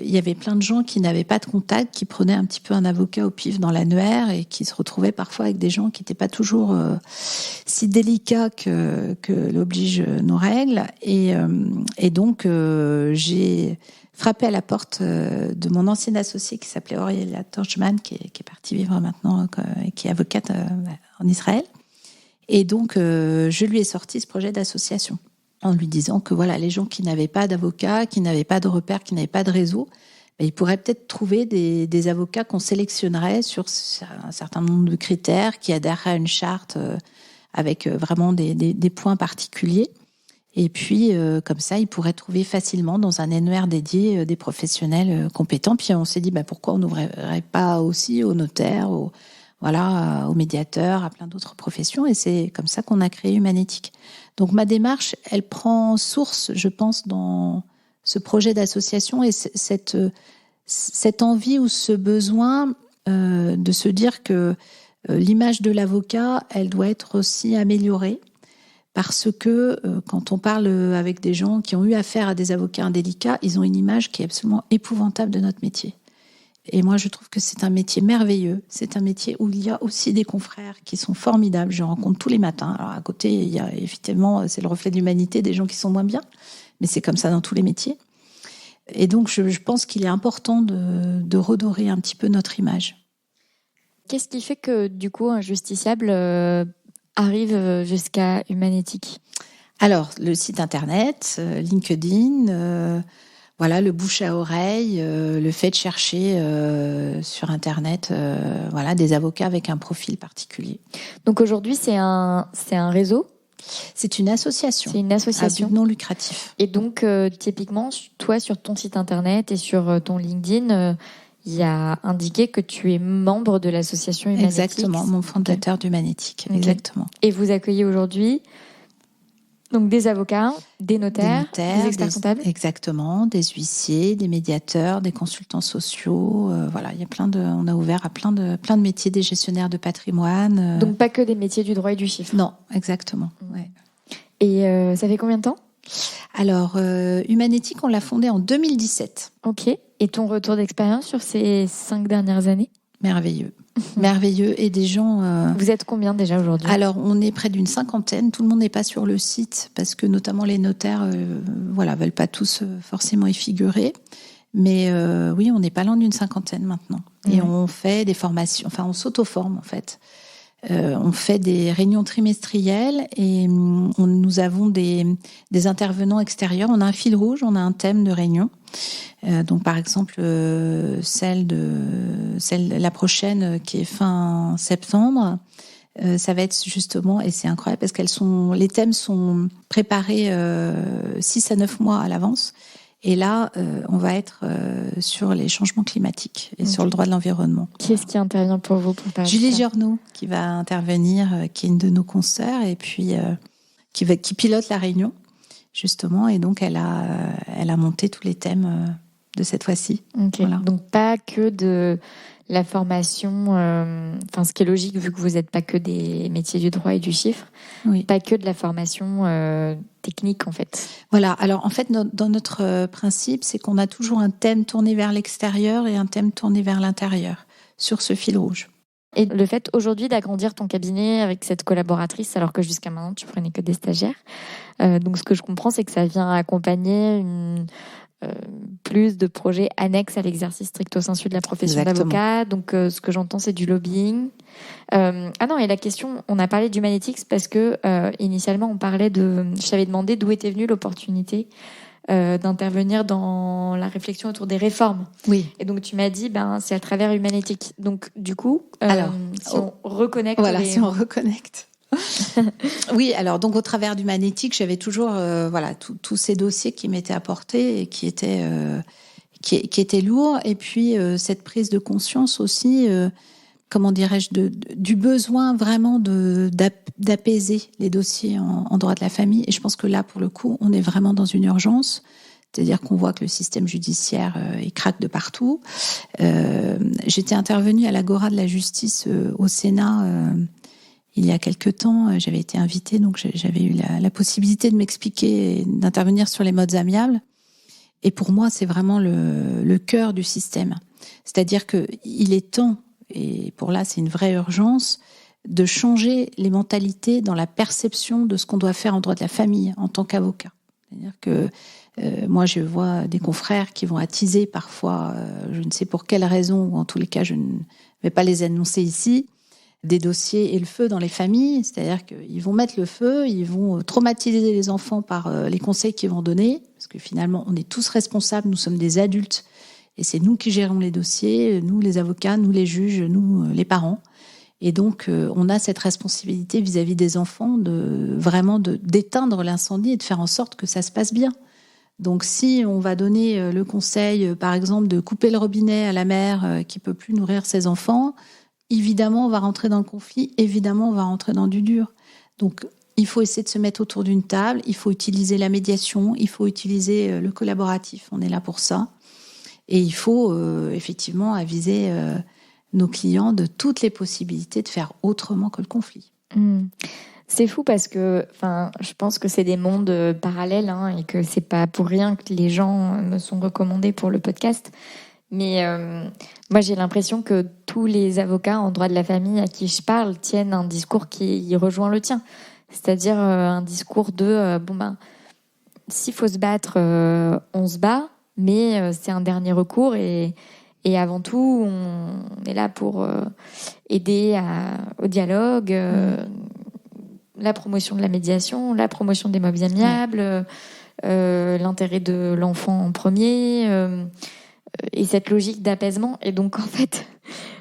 il y avait plein de gens qui n'avaient pas de contact, qui prenaient un petit peu un avocat au pif dans l'annuaire et qui se retrouvaient parfois avec des gens qui n'étaient pas toujours si délicats que l'obligent nos règles. Et donc j'ai frappé à la porte de mon ancienne associée qui s'appelait Aurélia Torchman, qui est partie vivre maintenant et qui est avocate en Israël. Et donc je lui ai sorti ce projet d'association, en lui disant que voilà, les gens qui n'avaient pas d'avocat, qui n'avaient pas de repères, qui n'avaient pas de réseau, ils pourraient peut-être trouver des avocats qu'on sélectionnerait sur un certain nombre de critères, qui adhéreraient à une charte avec vraiment des points particuliers. Et puis, comme ça, ils pourraient trouver facilement dans un annuaire dédié des professionnels compétents. Puis on s'est dit, pourquoi on n'ouvrirait pas aussi aux notaires, aux médiateurs, à plein d'autres professions. Et c'est comme ça qu'on a créé Humanétique. Donc ma démarche, elle prend source, je pense, dans ce projet d'association et cette envie ou ce besoin de se dire que l'image de l'avocat, elle doit être aussi améliorée, parce que quand on parle avec des gens qui ont eu affaire à des avocats indélicats, ils ont une image qui est absolument épouvantable de notre métier. Et moi, je trouve que c'est un métier merveilleux. C'est un métier où il y a aussi des confrères qui sont formidables. Je rencontre tous les matins. Alors, à côté, il y a effectivement, c'est le reflet de l'humanité, des gens qui sont moins bien. Mais c'est comme ça dans tous les métiers. Et donc, je pense qu'il est important de redorer un petit peu notre image. Qu'est-ce qui fait que, du coup, un justiciable arrive jusqu'à Humanétique? Alors, le site internet, LinkedIn... Voilà, le bouche à oreille, le fait de chercher sur Internet des avocats avec un profil particulier. Donc aujourd'hui, c'est un réseau? C'est une association. C'est une association. À but non lucratif. Et donc, typiquement, toi, sur ton site Internet et sur ton LinkedIn, il y a indiqué que tu es membre de l'association Humanétique. Exactement, mon fondateur d'Humanétique. Okay. Exactement. Et vous accueillez aujourd'hui donc des avocats, des notaires, des experts comptables. Exactement, des huissiers, des médiateurs, des consultants sociaux. Il y a on a ouvert à plein de métiers, des gestionnaires de patrimoine. Donc pas que des métiers du droit et du chiffre. Non, exactement. Ouais. Et ça fait combien de temps? Alors, Humanétique, on l'a fondée en 2017. Ok. Et ton retour d'expérience sur ces 5 dernières années? Merveilleux. Merveilleux. Et des gens... Vous êtes combien déjà aujourd'hui? Alors, on est près d'une 50aine. Tout le monde n'est pas sur le site parce que notamment les notaires veulent pas tous forcément y figurer. Mais oui, on n'est pas loin d'une 50aine maintenant. Et on fait des formations. Enfin, on s'auto-forme en fait. On fait des réunions trimestrielles et nous avons des intervenants extérieurs. On a un fil rouge, on a un thème de réunion. Donc par exemple la prochaine qui est fin septembre, ça va être justement, et c'est incroyable parce les thèmes sont préparés 6 à 9 mois à l'avance. Et là, on va être sur les changements climatiques et sur le droit de l'environnement. Qui est-ce qui intervient pour vous pour parler? Julie Giorno qui va intervenir, qui est une de nos consoeurs et puis qui pilote la réunion. justement. Et donc, elle a monté tous les thèmes de cette fois-ci. Okay. Voilà. Donc, pas que de la formation, ce qui est logique vu que vous n'êtes pas que des métiers du droit et du chiffre, oui. Pas que de la formation technique en fait. Voilà, alors en fait dans notre principe, c'est qu'on a toujours un thème tourné vers l'extérieur et un thème tourné vers l'intérieur, sur ce fil rouge. Et le fait aujourd'hui d'agrandir ton cabinet avec cette collaboratrice, alors que jusqu'à maintenant tu prenais que des stagiaires, donc ce que je comprends c'est que ça vient accompagner plus de projets annexes à l'exercice stricto sensu de la profession d'avocat. Donc, ce que j'entends, c'est du lobbying. Et la question, on a parlé d'Humanitix parce que, initialement, je t'avais demandé d'où était venue l'opportunité d'intervenir dans la réflexion autour des réformes. Oui. Et donc, tu m'as dit, c'est à travers Humanitix. Donc, du coup, on reconnecte. Voilà, si on reconnecte. Oui, alors donc au travers du Magnétique, j'avais toujours tous ces dossiers qui m'étaient apportés et qui étaient lourds. Et puis cette prise de conscience aussi, du besoin vraiment d'apaiser les dossiers en droit de la famille. Et je pense que là, pour le coup, on est vraiment dans une urgence. C'est-à-dire qu'on voit que le système judiciaire il craque de partout. J'étais intervenue à l'Agora de la justice au Sénat. Il y a quelques temps, j'avais été invitée, donc j'avais eu la possibilité de m'expliquer et d'intervenir sur les modes amiables. Et pour moi, c'est vraiment le cœur du système. C'est-à-dire qu'il est temps, et pour là, c'est une vraie urgence, de changer les mentalités dans la perception de ce qu'on doit faire en droit de la famille en tant qu'avocat. C'est-à-dire que moi, je vois des confrères qui vont attiser parfois, je ne sais pour quelle raison, ou en tous les cas, je ne vais pas les annoncer ici, des dossiers et le feu dans les familles, c'est-à-dire qu'ils vont mettre le feu, ils vont traumatiser les enfants par les conseils qu'ils vont donner, parce que finalement, on est tous responsables, nous sommes des adultes, et c'est nous qui gérons les dossiers, nous les avocats, nous les juges, nous les parents. Et donc, on a cette responsabilité vis-à-vis des enfants d'éteindre l'incendie et de faire en sorte que ça se passe bien. Donc, si on va donner le conseil, par exemple, de couper le robinet à la mère qui peut plus nourrir ses enfants, évidemment, on va rentrer dans le conflit. Évidemment, on va rentrer dans du dur. Donc, il faut essayer de se mettre autour d'une table. Il faut utiliser la médiation. Il faut utiliser le collaboratif. On est là pour ça. Et il faut effectivement aviser nos clients de toutes les possibilités de faire autrement que le conflit. C'est fou parce que, je pense que c'est des mondes parallèles et que c'est pas pour rien que les gens me sont recommandés pour le podcast. Mais moi, j'ai l'impression que tous les avocats en droit de la famille à qui je parle tiennent un discours qui rejoint le tien. C'est-à-dire un discours de s'il faut se battre, on se bat, mais c'est un dernier recours et avant tout, on est là pour aider au dialogue, la promotion de la médiation, la promotion des modes amiables, l'intérêt de l'enfant en premier. Et cette logique d'apaisement. Et donc, en fait,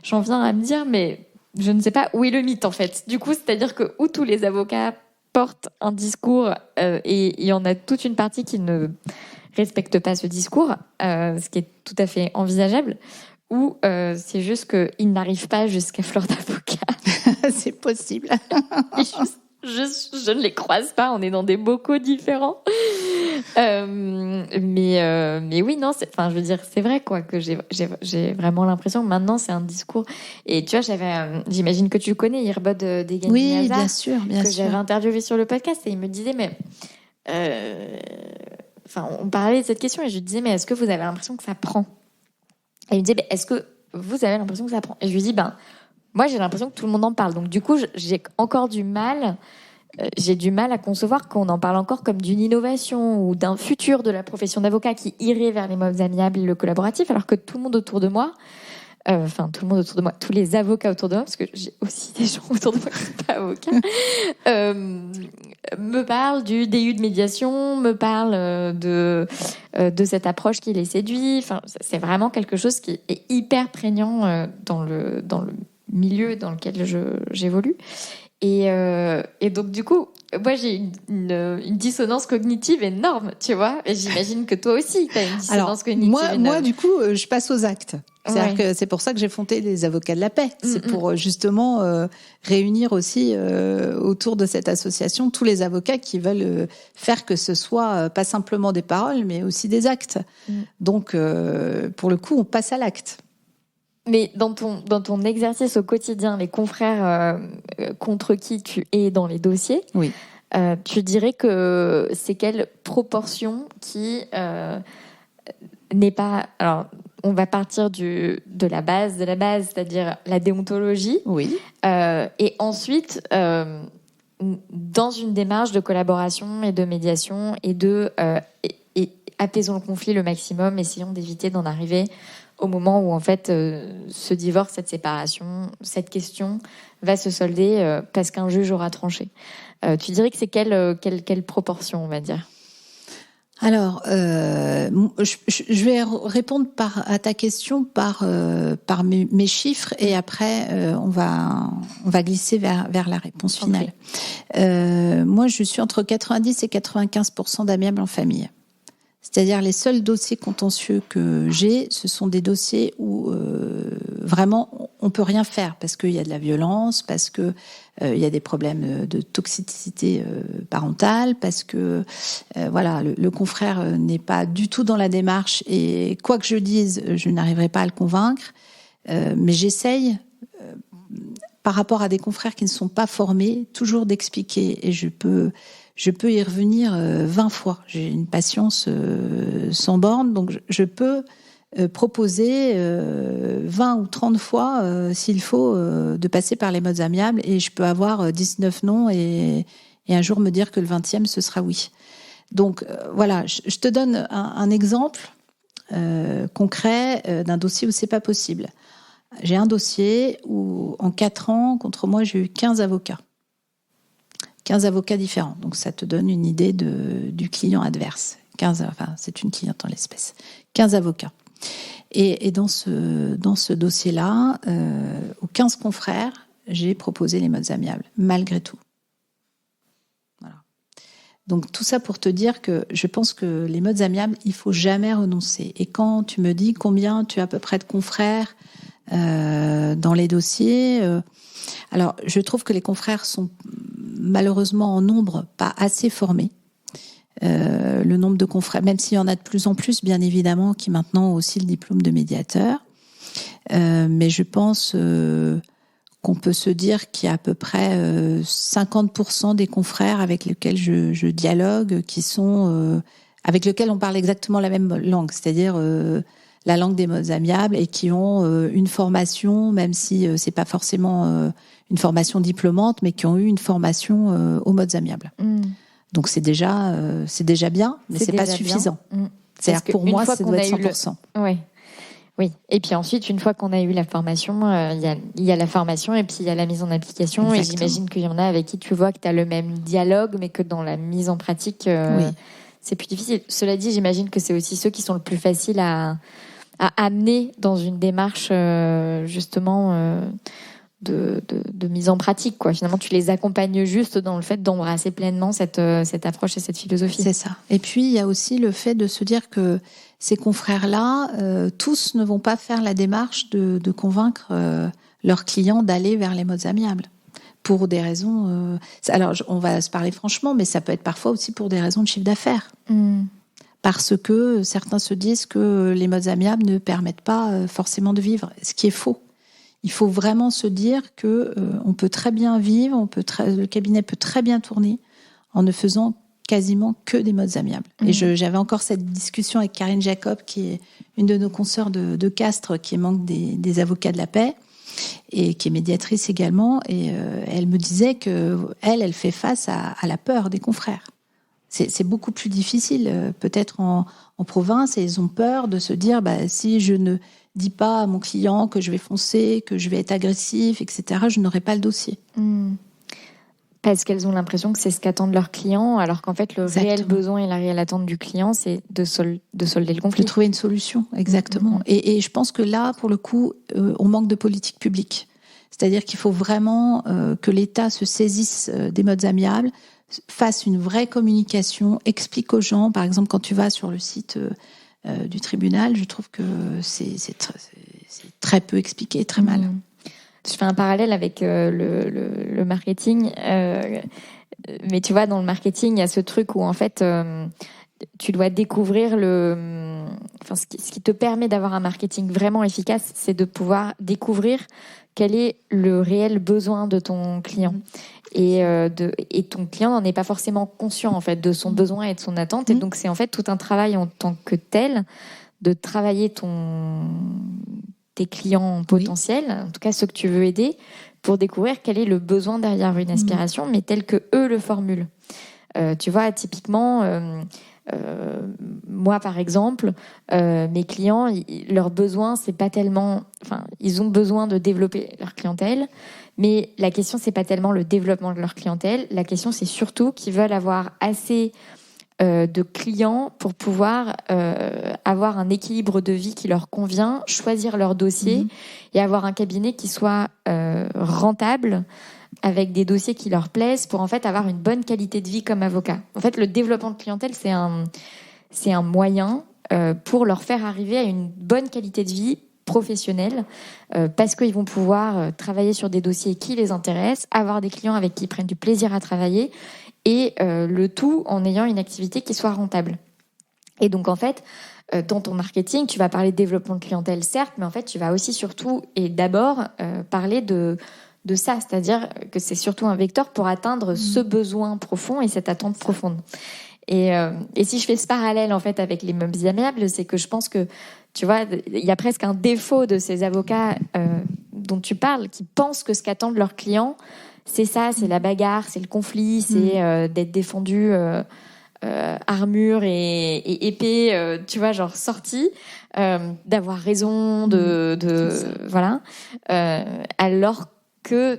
j'en viens à me dire, mais je ne sais pas où est le mythe, en fait. Du coup, c'est-à-dire que où tous les avocats portent un discours et il y en a toute une partie qui ne respecte pas ce discours, ce qui est tout à fait envisageable, ou c'est juste qu'ils n'arrivent pas jusqu'à fleur d'avocat. C'est possible. Je ne les croise pas, on est dans des bocaux différents. Mais oui, non, je veux dire, c'est vrai quoi que j'ai vraiment l'impression que maintenant c'est un discours. Et tu vois, j'imagine que tu le connais, Irbod Degani. Oui, bien sûr, que j'avais interviewé sur le podcast et il me disait on parlait de cette question et je lui disais mais est-ce que vous avez l'impression que ça prend? Et il me disait est-ce que vous avez l'impression que ça prend? Et je lui dis moi j'ai l'impression que tout le monde en parle, donc du coup j'ai encore du mal. J'ai du mal à concevoir qu'on en parle encore comme d'une innovation ou d'un futur de la profession d'avocat qui irait vers les modes amiables et le collaboratif, alors que tout le monde autour de moi, tous les avocats autour de moi, parce que j'ai aussi des gens autour de moi qui ne sont pas avocats, me parlent du DU de médiation, me parlent de cette approche qui les séduit. C'est vraiment quelque chose qui est hyper prégnant dans le milieu dans lequel j'évolue. Et donc, du coup, moi, j'ai une dissonance cognitive énorme, tu vois. Et j'imagine que toi aussi, tu as une dissonance cognitive énorme. Moi, du coup, je passe aux actes. C'est-à-dire que c'est pour ça que j'ai fondé les Avocats de la Paix. C'est pour justement réunir aussi autour de cette association tous les avocats qui veulent faire que ce soit pas simplement des paroles, mais aussi des actes. Donc, pour le coup, on passe à l'acte. Mais dans ton exercice au quotidien, les confrères contre qui tu es dans les dossiers, oui. Tu dirais que c'est quelle proportion qui n'est pas... Alors, on va partir de la base, c'est-à-dire la déontologie. Oui. Et ensuite, dans une démarche de collaboration et de médiation et et apaisons le conflit le maximum, essayons d'éviter d'en arriver au moment où en fait ce divorce, cette séparation, cette question va se solder parce qu'un juge aura tranché. Tu dirais que c'est quelle proportion, on va dire? Alors, je vais répondre à ta question par mes chiffres et après on va glisser vers la réponse finale. Okay. Moi, je suis entre 90 et 95% d'amiables en famille. C'est-à-dire les seuls dossiers contentieux que j'ai, ce sont des dossiers où vraiment on peut rien faire parce qu'il y a de la violence, parce que il y a des problèmes de toxicité parentale, parce que voilà le confrère n'est pas du tout dans la démarche et quoi que je dise, je n'arriverai pas à le convaincre. Mais j'essaye par rapport à des confrères qui ne sont pas formés, toujours d'expliquer et je peux y revenir 20 fois. J'ai une patience sans borne, donc je peux proposer 20 ou 30 fois, s'il faut, de passer par les modes amiables, et je peux avoir 19 non, et un jour me dire que le 20e, ce sera oui. Donc voilà, je te donne un exemple concret d'un dossier où c'est pas possible. J'ai un dossier où, en 4 ans, contre moi, j'ai eu 15 avocats. 15 avocats différents. Donc, ça te donne une idée du client adverse. C'est une cliente en l'espèce. 15 avocats. Et dans ce dossier-là, aux 15 confrères, j'ai proposé les modes amiables, malgré tout. Voilà. Donc, tout ça pour te dire que je pense que les modes amiables, il faut jamais renoncer. Et quand tu me dis combien tu as à peu près de confrères dans les dossiers, alors je trouve que les confrères sont malheureusement en nombre pas assez formés. Le nombre de confrères, même s'il y en a de plus en plus, bien évidemment, qui maintenant ont aussi le diplôme de médiateur. Mais je pense qu'on peut se dire qu'il y a à peu près 50% des confrères avec lesquels je dialogue, qui sont avec lesquels on parle exactement la même langue, c'est-à-dire la langue des modes amiables, et qui ont une formation, même si c'est pas forcément une formation diplômante, mais qui ont eu une formation aux modes amiables. Donc c'est déjà bien, mais c'est pas suffisant. C'est-à-dire pour moi, ça doit être 100%. Oui. Et puis ensuite, une fois qu'on a eu la formation, il y a la formation et puis il y a la mise en application. Exactement. Et j'imagine qu'il y en a avec qui tu vois que tu as le même dialogue, mais que dans la mise en pratique, c'est plus difficile. Cela dit, j'imagine que c'est aussi ceux qui sont le plus faciles à amener dans une démarche justement de mise en pratique, quoi. Finalement, tu les accompagnes juste dans le fait d'embrasser pleinement cette approche et cette philosophie. C'est ça. Et puis, il y a aussi le fait de se dire que ces confrères-là, tous ne vont pas faire la démarche de convaincre leurs clients d'aller vers les modes amiables. Pour des raisons... alors, on va se parler franchement, mais ça peut être parfois aussi pour des raisons de chiffre d'affaires. Parce que certains se disent que les modes amiables ne permettent pas forcément de vivre, ce qui est faux. Il faut vraiment se dire que on peut très bien vivre, le cabinet peut très bien tourner en ne faisant quasiment que des modes amiables. Et j'avais encore cette discussion avec Karine Jacob, qui est une de nos consoeurs de Castres, qui est membre des Avocats de la Paix et qui est médiatrice également. Et elle me disait que elle fait face à la peur des confrères. C'est beaucoup plus difficile, peut-être en province, et ils ont peur de se dire, si je ne dis pas à mon client que je vais foncer, que je vais être agressif, etc., je n'aurai pas le dossier. Parce qu'elles ont l'impression que c'est ce qu'attendent leurs clients, alors qu'en fait, le réel besoin et la réelle attente du client, c'est de solder le conflit. De trouver une solution, exactement. Et je pense que là, pour le coup, on manque de politique publique. C'est-à-dire qu'il faut vraiment que l'État se saisisse des modes amiables, fasse une vraie communication, explique aux gens. Par exemple, quand tu vas sur le site du tribunal, je trouve que c'est très peu expliqué, très mal. Je fais un parallèle avec le marketing. Mais tu vois, dans le marketing, il y a ce truc où en fait, tu dois découvrir ce qui te permet d'avoir un marketing vraiment efficace, c'est de pouvoir découvrir quel est le réel besoin de ton client. Et ton client n'en est pas forcément conscient en fait de son besoin et de son attente. Et donc c'est en fait tout un travail en tant que tel de travailler tes clients potentiels, en tout cas ceux que tu veux aider, pour découvrir quel est le besoin derrière une aspiration, mais tel que eux le formulent. Tu vois, typiquement, moi par exemple, mes clients, leurs besoins, c'est pas tellement, ils ont besoin de développer leur clientèle, mais la question c'est pas tellement le développement de leur clientèle. La question c'est surtout qu'ils veulent avoir assez de clients pour pouvoir avoir un équilibre de vie qui leur convient, choisir leur dossier et avoir un cabinet qui soit rentable avec des dossiers qui leur plaisent pour en fait avoir une bonne qualité de vie comme avocat. En fait, le développement de clientèle, c'est un moyen pour leur faire arriver à une bonne qualité de vie professionnelle parce qu'ils vont pouvoir travailler sur des dossiers qui les intéressent, avoir des clients avec qui ils prennent du plaisir à travailler et le tout en ayant une activité qui soit rentable. Et donc en fait, dans ton marketing, tu vas parler de développement de clientèle, certes, mais en fait, tu vas aussi surtout et d'abord parler de ça, c'est-à-dire que c'est surtout un vecteur pour atteindre ce besoin profond et cette attente profonde. Et si je fais ce parallèle en fait avec les meubles amiables, c'est que je pense que tu vois, il y a presque un défaut de ces avocats dont tu parles, qui pensent que ce qu'attendent leurs clients, c'est ça, c'est la bagarre, c'est le conflit, c'est d'être défendu armure et épée, tu vois, genre sortie, d'avoir raison, voilà. Alors que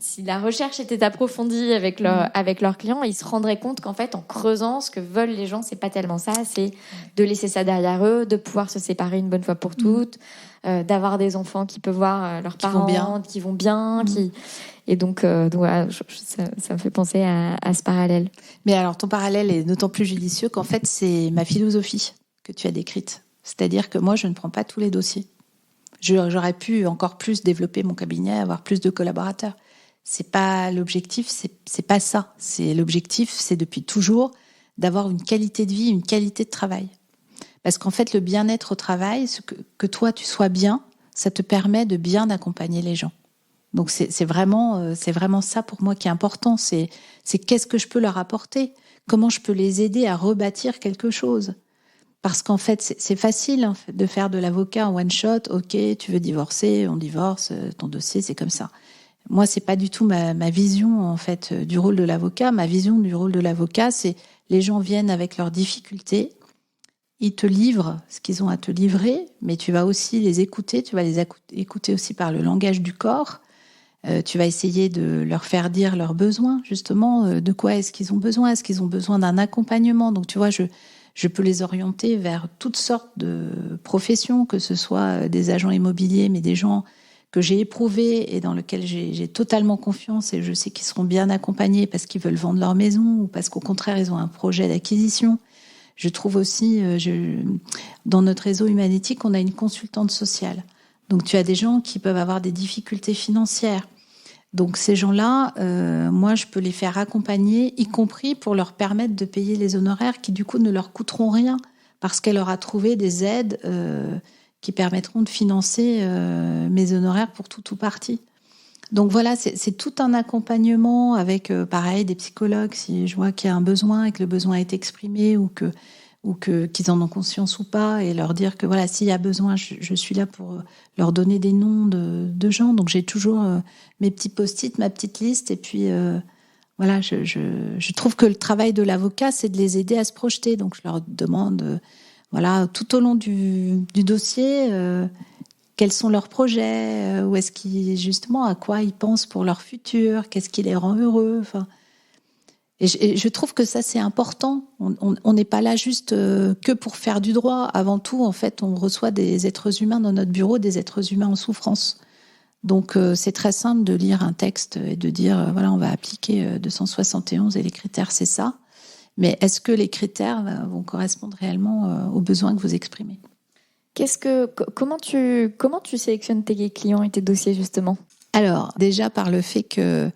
si la recherche était approfondie avec leurs clients, ils se rendraient compte qu'en fait, en creusant, ce que veulent les gens, c'est pas tellement ça, c'est de laisser ça derrière eux, de pouvoir se séparer une bonne fois pour toutes, d'avoir des enfants qui peuvent voir leurs parents, qui vont bien, Et donc voilà, ça me fait penser à ce parallèle. Mais alors, ton parallèle est d'autant plus judicieux qu'en fait, c'est ma philosophie que tu as décrite. C'est-à-dire que moi, je ne prends pas tous les dossiers. J'aurais pu encore plus développer mon cabinet, avoir plus de collaborateurs. C'est pas l'objectif, c'est pas ça. L'objectif, c'est depuis toujours d'avoir une qualité de vie, une qualité de travail. Parce qu'en fait, le bien-être au travail, que toi, tu sois bien, ça te permet de bien accompagner les gens. Donc c'est vraiment ça pour moi qui est important. C'est qu'est-ce que je peux leur apporter, comment je peux les aider à rebâtir quelque chose. Parce qu'en fait c'est facile en fait, de faire de l'avocat en one shot. Ok, tu veux divorcer, on divorce, ton dossier c'est comme ça. Moi c'est pas du tout ma vision en fait du rôle de l'avocat. Ma vision du rôle de l'avocat, c'est les gens viennent avec leurs difficultés. Ils te livrent ce qu'ils ont à te livrer, mais tu vas aussi les écouter. Tu vas les écouter aussi par le langage du corps. Tu vas essayer de leur faire dire leurs besoins, justement, de quoi est-ce qu'ils ont besoin. Est-ce qu'ils ont besoin d'un accompagnement? Donc, tu vois, je peux les orienter vers toutes sortes de professions, que ce soit des agents immobiliers, mais des gens que j'ai éprouvés et dans lesquels j'ai totalement confiance et je sais qu'ils seront bien accompagnés parce qu'ils veulent vendre leur maison ou parce qu'au contraire, ils ont un projet d'acquisition. Je trouve aussi, dans notre réseau Humanétique, on a une consultante sociale. Donc, tu as des gens qui peuvent avoir des difficultés financières. Donc, ces gens-là, moi, je peux les faire accompagner, y compris pour leur permettre de payer les honoraires qui, du coup, ne leur coûteront rien parce qu'elle aura trouvé des aides qui permettront de financer mes honoraires pour tout ou partie. Donc, voilà, c'est tout un accompagnement avec, pareil, des psychologues, si je vois qu'il y a un besoin et que le besoin est exprimé ou qu'ils en ont conscience ou pas, et leur dire que voilà, s'il y a besoin, je suis là pour leur donner des noms de gens. Donc j'ai toujours mes petits post-it, ma petite liste, et puis voilà, je trouve que le travail de l'avocat, c'est de les aider à se projeter. Donc je leur demande, voilà, tout au long du dossier, quels sont leurs projets, où est-ce qu'ils, justement, à quoi ils pensent pour leur futur, qu'est-ce qui les rend heureux, enfin. Et je trouve que ça, c'est important. On n'est pas là juste que pour faire du droit. Avant tout, en fait, on reçoit des êtres humains dans notre bureau, des êtres humains en souffrance. Donc, c'est très simple de lire un texte et de dire, voilà, on va appliquer 271 et les critères, c'est ça. Mais est-ce que les critères vont correspondre réellement aux besoins que vous exprimez ? Comment tu sélectionnes tes clients et tes dossiers, justement ? Alors, déjà par le fait que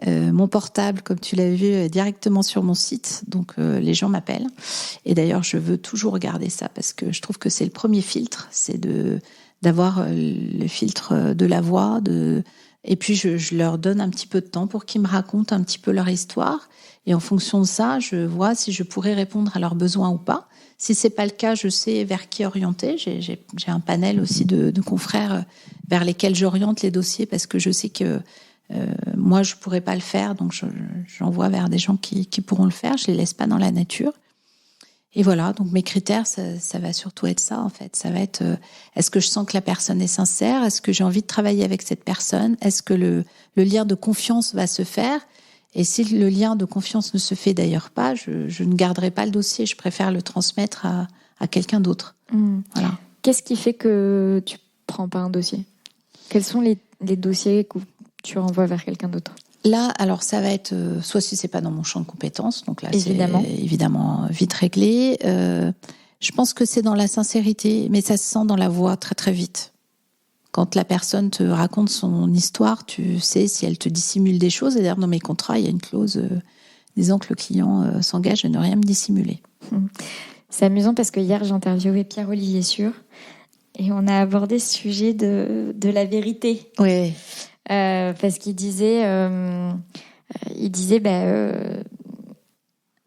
mon portable, comme tu l'as vu, est directement sur mon site. Donc, les gens m'appellent. Et d'ailleurs, je veux toujours regarder ça parce que je trouve que c'est le premier filtre. C'est d'avoir le filtre de la voix. Et puis, je leur donne un petit peu de temps pour qu'ils me racontent un petit peu leur histoire. Et en fonction de ça, je vois si je pourrais répondre à leurs besoins ou pas. Si c'est pas le cas, je sais vers qui orienter. J'ai un panel aussi de confrères vers lesquels j'oriente les dossiers parce que je sais que moi, je pourrais pas le faire, donc j'envoie vers des gens qui pourront le faire. Je les laisse pas dans la nature. Et voilà, donc mes critères, ça va surtout être ça, en fait. Ça va être, est-ce que je sens que la personne est sincère ? Est-ce que j'ai envie de travailler avec cette personne ? Est-ce que le lien de confiance va se faire ? Et si le lien de confiance ne se fait d'ailleurs pas, je ne garderai pas le dossier. Je préfère le transmettre à quelqu'un d'autre. Voilà. Qu'est-ce qui fait que tu prends pas un dossier ? Quels sont les dossiers que tu renvoies vers quelqu'un d'autre ? Là, alors ça va être soit si c'est pas dans mon champ de compétences, donc là Évidemment. c'est évidemment vite réglé. Je pense que c'est dans la sincérité, mais ça se sent dans la voix très très vite. Quand la personne te raconte son histoire, tu sais si elle te dissimule des choses. Et d'ailleurs, dans mes contrats, il y a une clause disant que le client s'engage à ne rien me dissimuler. C'est amusant parce que hier, j'ai interviewé Pierre-Olivier Sûr et on a abordé ce sujet de la vérité. Oui. Parce qu'il disait,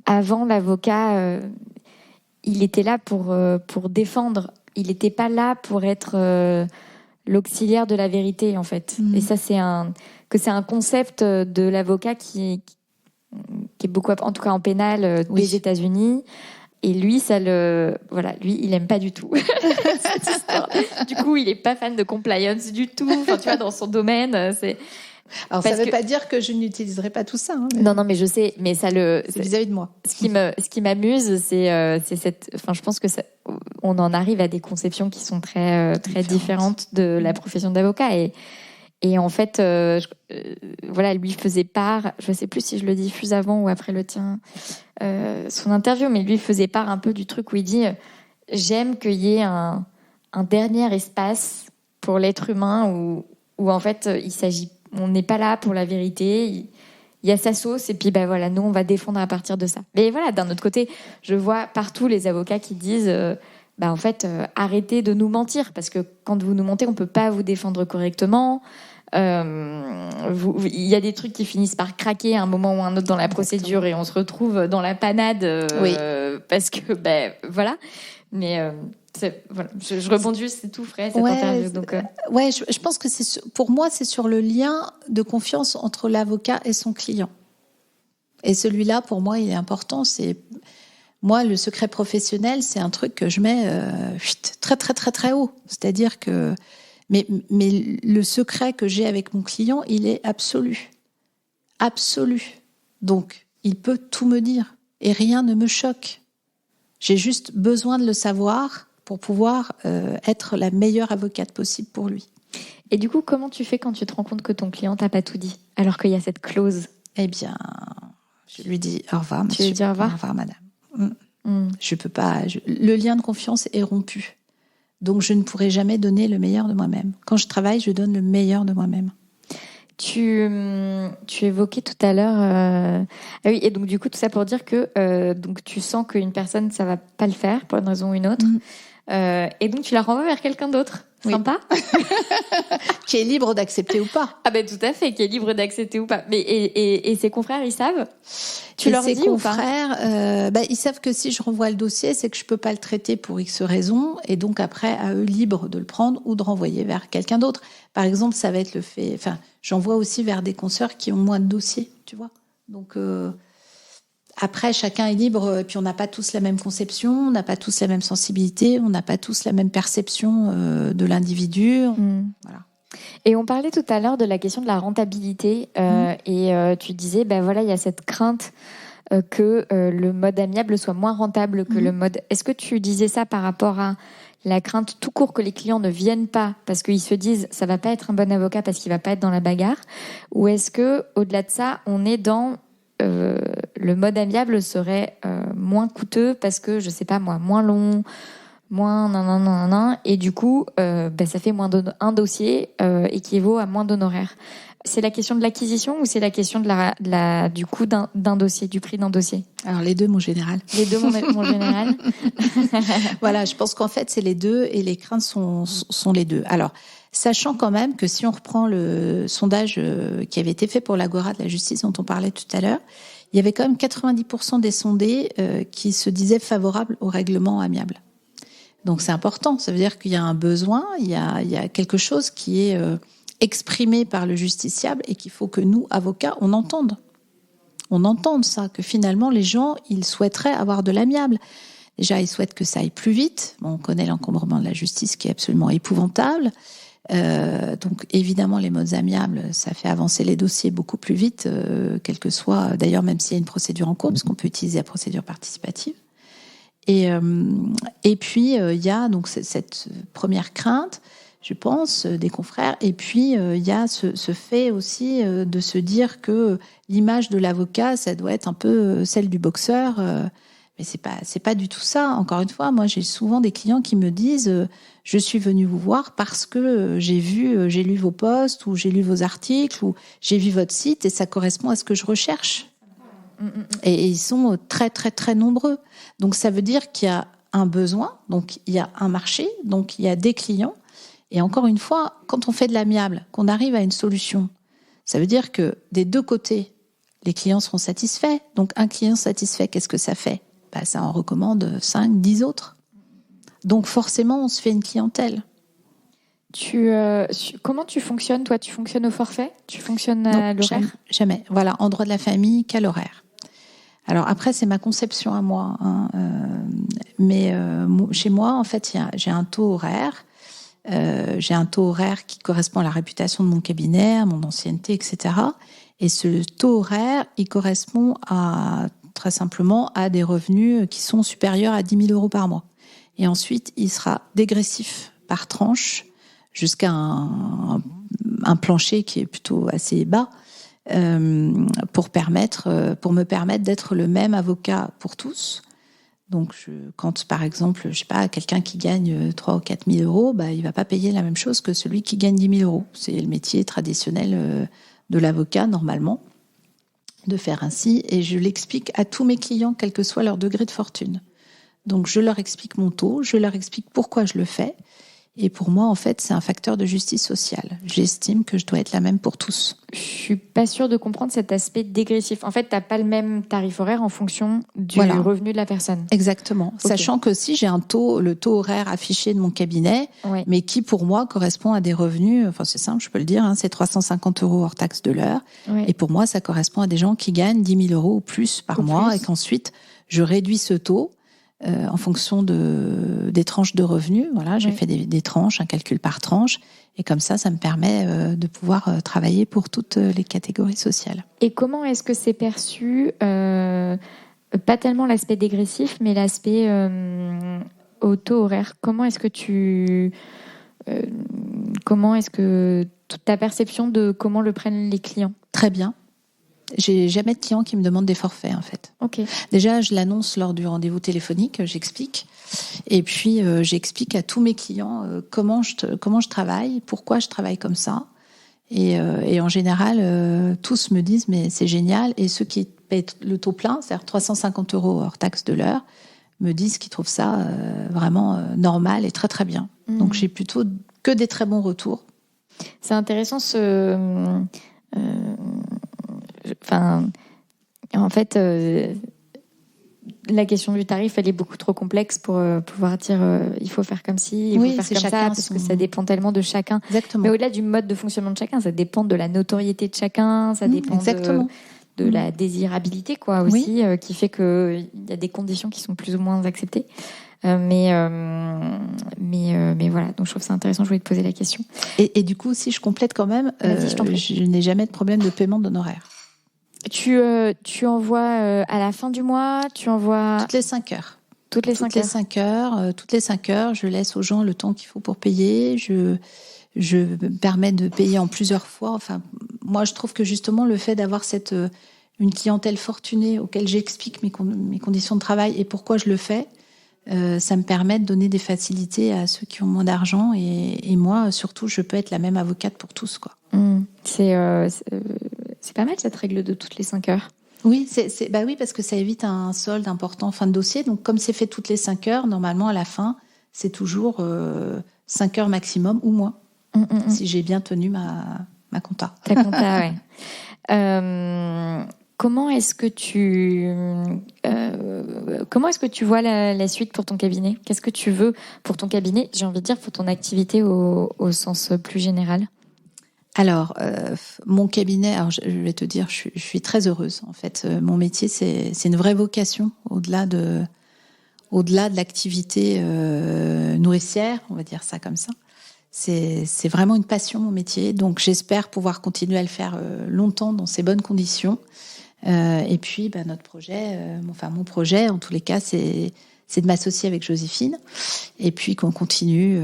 avant l'avocat, il était là pour défendre. Il n'était pas là pour être l'auxiliaire de la vérité, en fait. Et ça, c'est un concept de l'avocat qui est beaucoup, en tout cas en pénal, des États-Unis. Et lui, lui, il aime pas du tout cette histoire. Du coup, il est pas fan de compliance du tout. Enfin, tu vois, dans son domaine, c'est. Alors, ça veut pas dire que je n'utiliserai pas tout ça. Hein, mais... Non, mais je sais, mais ça c'est vis-à-vis de moi. Ce qui m'amuse, c'est cette. Enfin, je pense que on en arrive à des conceptions qui sont très différentes de la profession d'avocat et en fait, lui faisait part, je sais plus si je le diffuse avant ou après le tien, son interview, mais lui faisait part un peu du truc où il dit j'aime qu'il y ait un dernier espace pour l'être humain où en fait on n'est pas là pour la vérité, il y a sa sauce et puis nous on va défendre à partir de ça. Mais voilà, d'un autre côté, je vois partout les avocats qui disent arrêtez de nous mentir parce que quand vous nous mentez, on peut pas vous défendre correctement. Il y a des trucs qui finissent par craquer à un moment ou un autre dans la procédure et on se retrouve dans la panade parce que voilà. Mais je rebondis, c'est tout frais cette interview. Donc je pense que pour moi c'est sur le lien de confiance entre l'avocat et son client. Et celui-là, pour moi, il est important. Moi, le secret professionnel, c'est un truc que je mets très très très très haut. C'est-à-dire que mais le secret que j'ai avec mon client, il est absolu. Absolu. Donc, il peut tout me dire et rien ne me choque. J'ai juste besoin de le savoir pour pouvoir être la meilleure avocate possible pour lui. Et du coup, comment tu fais quand tu te rends compte que ton client t'a pas tout dit, alors qu'il y a cette clause ? Eh bien, je lui dis au revoir, monsieur. Tu lui dis au revoir ? Au revoir, madame. Je peux pas. Le lien de confiance est rompu. Donc, je ne pourrai jamais donner le meilleur de moi-même. Quand je travaille, je donne le meilleur de moi-même. Tu évoquais tout à l'heure... Ah oui, et donc du coup, tout ça pour dire que donc tu sens qu'une personne, ça va pas le faire pour une raison ou une autre. Et donc, tu la renvoies vers quelqu'un d'autre. Oui. Sympa. Qui est libre d'accepter ou pas. Ah ben tout à fait, qui est libre d'accepter ou pas. Mais et ses confrères, ils savent ? Tu leur dis ou pas ? Ses confrères, ils savent que si je renvoie le dossier, c'est que je peux pas le traiter pour X raisons, et donc après, à eux libres de le prendre ou de renvoyer vers quelqu'un d'autre. Par exemple, ça va être le fait... Enfin, j'envoie aussi vers des consoeurs qui ont moins de dossiers, tu vois. Donc... Après, chacun est libre, et puis on n'a pas tous la même conception, on n'a pas tous la même sensibilité, on n'a pas tous la même perception de l'individu. Voilà. Et on parlait tout à l'heure de la question de la rentabilité, et tu disais, il y a cette crainte que le mode amiable soit moins rentable que le mode... Est-ce que tu disais ça par rapport à la crainte tout court que les clients ne viennent pas parce qu'ils se disent ça va pas être un bon avocat parce qu'il va pas être dans la bagarre, ou est-ce que au-delà de ça, on est dans le mode amiable serait moins coûteux parce que je sais pas moi, moins long, moins nan, et du coup ça fait un dossier équivaut à moins d'honoraires. C'est la question de l'acquisition ou c'est la question du coût d'un dossier, du prix d'un dossier? Alors les deux, mon général. Les deux, mon général. Voilà, je pense qu'en fait c'est les deux et les craintes sont les deux. Alors, sachant quand même que si on reprend le sondage qui avait été fait pour l'Agora de la justice dont on parlait tout à l'heure, il y avait quand même 90% des sondés qui se disaient favorables au règlement amiable. Donc c'est important, ça veut dire qu'il y a un besoin, il y a quelque chose qui est exprimé par le justiciable et qu'il faut que nous, avocats, on entende. On entende ça, que finalement les gens, ils souhaiteraient avoir de l'amiable. Déjà, ils souhaitent que ça aille plus vite. Bon, on connaît l'encombrement de la justice qui est absolument épouvantable. Donc évidemment, les modes amiables, ça fait avancer les dossiers beaucoup plus vite, quel que soit, d'ailleurs même s'il y a une procédure en cours, parce qu'on peut utiliser la procédure participative. Et puis, il y a donc cette première crainte, je pense, des confrères. Et puis, il y a ce fait aussi de se dire que l'image de l'avocat, ça doit être un peu celle du boxeur. Mais c'est pas du tout ça. Encore une fois, moi, j'ai souvent des clients qui me disent je suis venu vous voir parce que j'ai lu vos posts ou j'ai lu vos articles ou j'ai vu votre site et ça correspond à ce que je recherche. Et ils sont très, très, très nombreux. Donc, ça veut dire qu'il y a un besoin, donc il y a un marché, donc il y a des clients. Et encore une fois, quand on fait de l'amiable, qu'on arrive à une solution, ça veut dire que des deux côtés, les clients seront satisfaits. Donc, un client satisfait, qu'est-ce que ça fait ? Ça en recommande 5, 10 autres. Donc, forcément, on se fait une clientèle. Comment tu fonctionnes, toi ? Tu fonctionnes au forfait ? Tu fonctionnes à l'horaire ? Jamais. Voilà, en droit de la famille, qu'à l'horaire. Alors après, c'est ma conception à moi. Mais chez moi, en fait, j'ai un taux horaire. J'ai un taux horaire qui correspond à la réputation de mon cabinet, à mon ancienneté, etc. Et ce taux horaire, il correspond très simplement à des revenus qui sont supérieurs à 10 000 euros par mois. Et ensuite, il sera dégressif par tranche jusqu'à un plancher qui est plutôt assez bas pour me permettre d'être le même avocat pour tous. Donc, quand, par exemple, je sais pas, quelqu'un qui gagne 3 ou 4 000 euros, il va pas payer la même chose que celui qui gagne 10 000 euros. C'est le métier traditionnel de l'avocat, normalement, de faire ainsi. Et je l'explique à tous mes clients, quel que soit leur degré de fortune. Donc, je leur explique mon taux, je leur explique pourquoi je le fais. Et pour moi, en fait, c'est un facteur de justice sociale. J'estime que je dois être la même pour tous. Je suis pas sûre de comprendre cet aspect dégressif. En fait, t'as pas le même tarif horaire en fonction du revenu de la personne. Exactement. Okay. Sachant que si j'ai le taux horaire affiché de mon cabinet, mais qui pour moi correspond à des revenus, enfin c'est simple, je peux le dire, c'est 350 euros hors taxe de l'heure. Ouais. Et pour moi, ça correspond à des gens qui gagnent 10 000 euros ou plus par mois et qu'ensuite, je réduis ce taux. En fonction des tranches de revenus. Voilà, j'ai fait des tranches, un calcul par tranche. Et comme ça me permet de pouvoir travailler pour toutes les catégories sociales. Et comment est-ce que c'est perçu pas tellement l'aspect dégressif, mais l'aspect au taux horaire. Comment est-ce que toute ta perception de comment le prennent les clients ? Très bien. J'ai jamais de clients qui me demandent des forfaits, en fait. Okay. Déjà, je l'annonce lors du rendez-vous téléphonique, j'explique. Et puis, j'explique à tous mes clients comment je travaille, pourquoi je travaille comme ça. Et en général, tous me disent, mais c'est génial. Et ceux qui paient le taux plein, c'est-à-dire 350 euros hors taxe de l'heure, me disent qu'ils trouvent ça vraiment normal et très, très bien. Mmh. Donc, j'ai plutôt que des très bons retours. C'est intéressant en fait, la question du tarif, elle est beaucoup trop complexe pour pouvoir dire il faut faire comme ci, il faut faire comme ça, parce que ça dépend tellement de chacun. Exactement. Mais au-delà du mode de fonctionnement de chacun, ça dépend de la notoriété de chacun, ça dépend de la désirabilité, quoi, aussi, qui fait qu'il y a des conditions qui sont plus ou moins acceptées. Mais voilà, donc je trouve ça intéressant, je voulais te poser la question. Et du coup, si je complète quand même, je n'ai jamais de problème de paiement d'honoraires. Tu envoies à la fin du mois, tu envoies... Toutes les 5 heures. Toutes les 5 heures. 5 heures. Toutes les 5 heures, je laisse aux gens le temps qu'il faut pour payer. Je me permets de payer en plusieurs fois. Enfin, moi, je trouve que justement, le fait d'avoir une clientèle fortunée auquel j'explique mes conditions de travail et pourquoi je le fais, ça me permet de donner des facilités à ceux qui ont moins d'argent. Et moi, surtout, je peux être la même avocate pour tous, quoi. C'est pas mal cette règle de toutes les 5 heures. Oui, oui, parce que ça évite un solde important en fin de dossier. Donc, comme c'est fait toutes les 5 heures, normalement, à la fin, c'est toujours 5 heures maximum ou moins, si j'ai bien tenu ma compta. Ta compta, ouais. Comment est-ce que tu vois la suite pour ton cabinet ? Qu'est-ce que tu veux pour ton cabinet ? J'ai envie de dire pour ton activité au sens plus général. Alors, mon cabinet, alors je vais te dire, je suis très heureuse. En fait, mon métier, c'est une vraie vocation, au-delà de l'activité nourricière, on va dire ça comme ça. C'est vraiment une passion, mon métier. Donc, j'espère pouvoir continuer à le faire longtemps dans ces bonnes conditions. Et puis, notre projet, mon projet, en tous les cas, c'est de m'associer avec Joséphine. Et puis qu'on continue,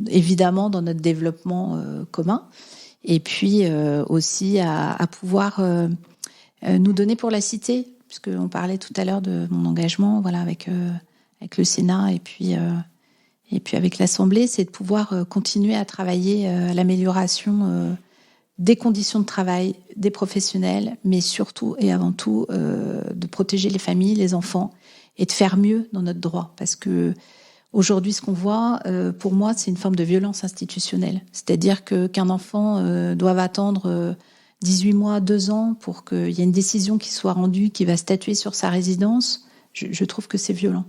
évidemment, dans notre développement commun. Et puis aussi à pouvoir nous donner pour la cité, puisqu'on parlait tout à l'heure de mon engagement, avec le Sénat et puis avec l'Assemblée, c'est de pouvoir continuer à travailler à l'amélioration des conditions de travail des professionnels, mais surtout et avant tout de protéger les familles, les enfants, et de faire mieux dans notre droit. Parce que aujourd'hui, ce qu'on voit, pour moi, c'est une forme de violence institutionnelle. C'est-à-dire qu'un enfant doit attendre 18 mois, 2 ans pour qu'il y ait une décision qui soit rendue, qui va statuer sur sa résidence. Je trouve que c'est violent.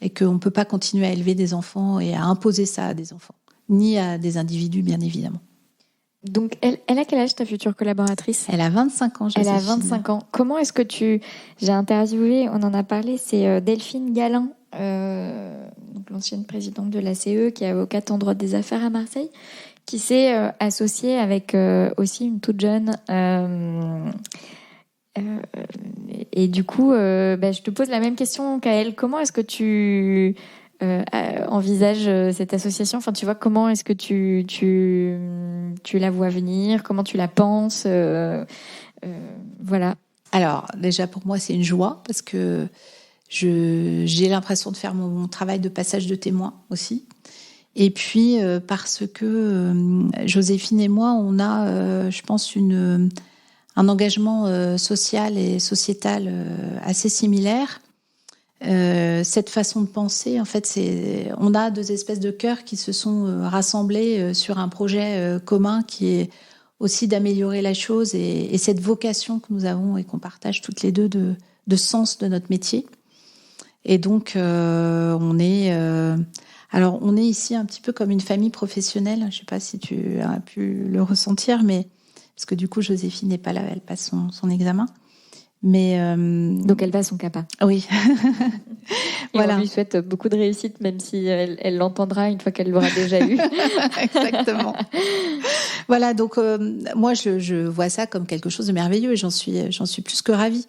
Et qu'on ne peut pas continuer à élever des enfants et à imposer ça à des enfants. Ni à des individus, bien évidemment. Donc, elle a quel âge, ta future collaboratrice ? Elle a 25 ans, Joséphine. Elle a 25 ans. Comment est-ce que J'ai interviewé, on en a parlé, c'est Delphine Galin, donc l'ancienne présidente de l'ACE, qui est avocate en droit des affaires à Marseille, qui s'est associée avec aussi une toute jeune... et du coup, je te pose la même question qu'à elle. Comment est-ce que tu envisages cette association ? Enfin, tu vois, comment est-ce que tu la vois venir ? Comment tu la penses ? Voilà. Alors, déjà, pour moi, c'est une joie parce que j'ai l'impression de faire mon travail de passage de témoin aussi. Et puis, parce que Joséphine et moi, on a, je pense, un engagement social et sociétal assez similaire. Cette façon de penser, en fait, on a 2 espèces de cœurs qui se sont rassemblés sur un projet commun qui est aussi d'améliorer la chose et cette vocation que nous avons et qu'on partage toutes les deux de sens de notre métier. Et donc, on est ici un petit peu comme une famille professionnelle. Je ne sais pas si tu as pu le ressentir, mais parce que du coup, Joséphine n'est pas là, elle passe son examen. Mais donc elle passe son CAPA. Oui. Voilà. On lui souhaite beaucoup de réussite, même si elle l'entendra une fois qu'elle l'aura déjà eu. Exactement. Voilà, donc moi je vois ça comme quelque chose de merveilleux et j'en suis plus que ravie.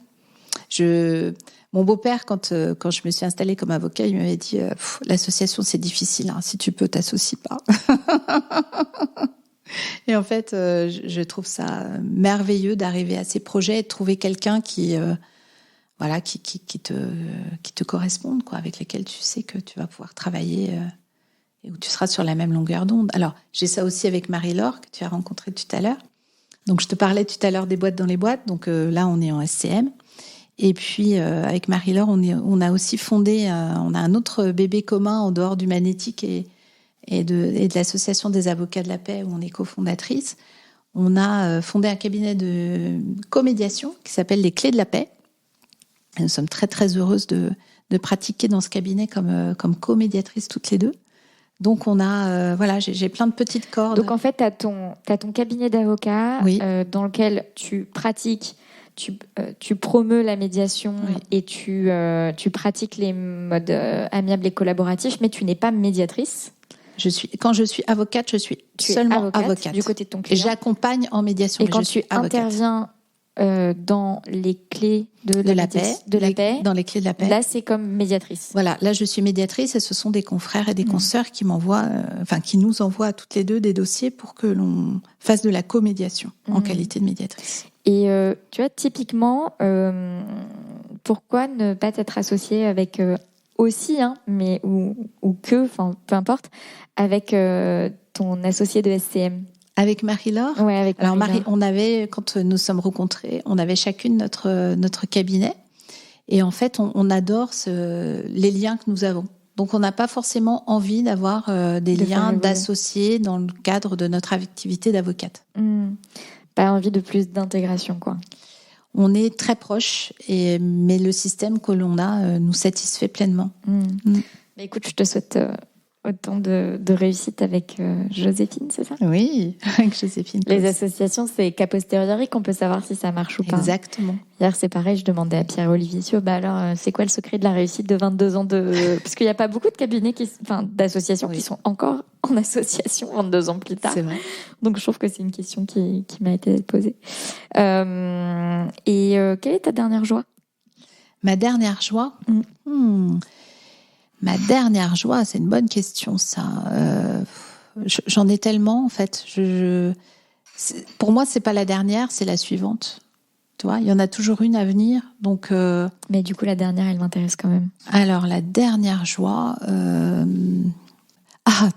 Mon beau-père, quand je me suis installée comme avocat, il m'avait dit l'association c'est difficile, hein, si tu peux t'associes pas. Et en fait, je trouve ça merveilleux d'arriver à ces projets et de trouver quelqu'un qui te corresponde, quoi, avec lesquels tu sais que tu vas pouvoir travailler et où tu seras sur la même longueur d'onde. Alors, j'ai ça aussi avec Marie-Laure, que tu as rencontrée tout à l'heure. Donc, je te parlais tout à l'heure des boîtes dans les boîtes. Donc là, on est en SCM. Et puis, avec Marie-Laure, on a aussi fondé, on a un autre bébé commun en dehors du Magnétique et de l'association des avocats de la paix où on est cofondatrice. On a fondé un cabinet de comédiation qui s'appelle les Clés de la paix. Et nous sommes très très heureuses de pratiquer dans ce cabinet comme comédiatrices toutes les deux. Donc on a j'ai plein de petites cordes. Donc en fait t'as ton cabinet d'avocats, oui. Dans lequel tu pratiques, tu promeus la médiation, oui. Et tu pratiques les modes amiables et collaboratifs, mais tu n'es pas médiatrice. Quand je suis avocate, je suis seulement avocate du côté de ton client. J'accompagne en médiation. Et quand tu interviens dans les clés de la paix. Dans les clés de la paix. Là, c'est comme médiatrice. Voilà, là je suis médiatrice et ce sont des confrères et des consoeurs qui qui nous envoient à toutes les deux des dossiers pour que l'on fasse de la co-médiation en qualité de médiatrice. Et tu vois, typiquement, pourquoi ne pas être associée avec aussi, mais ou que, enfin peu importe, avec ton associé de SCM? Avec Marie-Laure. Ouais, avec Alors Marie-Laure. on avait, quand nous sommes rencontrés, on avait chacune notre cabinet. Et en fait, on adore les liens que nous avons. Donc, on n'a pas forcément envie d'avoir des liens d'associés dans le cadre de notre activité d'avocate. Pas envie de plus d'intégration, quoi. On est très proches, mais le système que l'on a nous satisfait pleinement. Mais écoute, je te souhaite autant de réussite avec Joséphine, c'est ça? Oui, avec Joséphine. Les associations, c'est qu'a posteriori qu'on peut savoir si ça marche ou pas. Exactement. Hier, c'est pareil, je demandais à Pierre-Olivier Thiaud, alors, c'est quoi le secret de la réussite de 22 ans de... Parce qu'il n'y a pas beaucoup de cabinets, d'associations qui sont encore en association 22 ans plus tard. C'est vrai. Donc, je trouve que c'est une question qui m'a été posée. Quelle est ta dernière joie? Ma dernière joie Ma dernière joie, c'est une bonne question, ça. J'en ai tellement, en fait. Pour moi, c'est pas la dernière, c'est la suivante. Tu vois, il y en a toujours une à venir. Donc, mais du coup, la dernière, elle m'intéresse quand même. Alors, la dernière joie...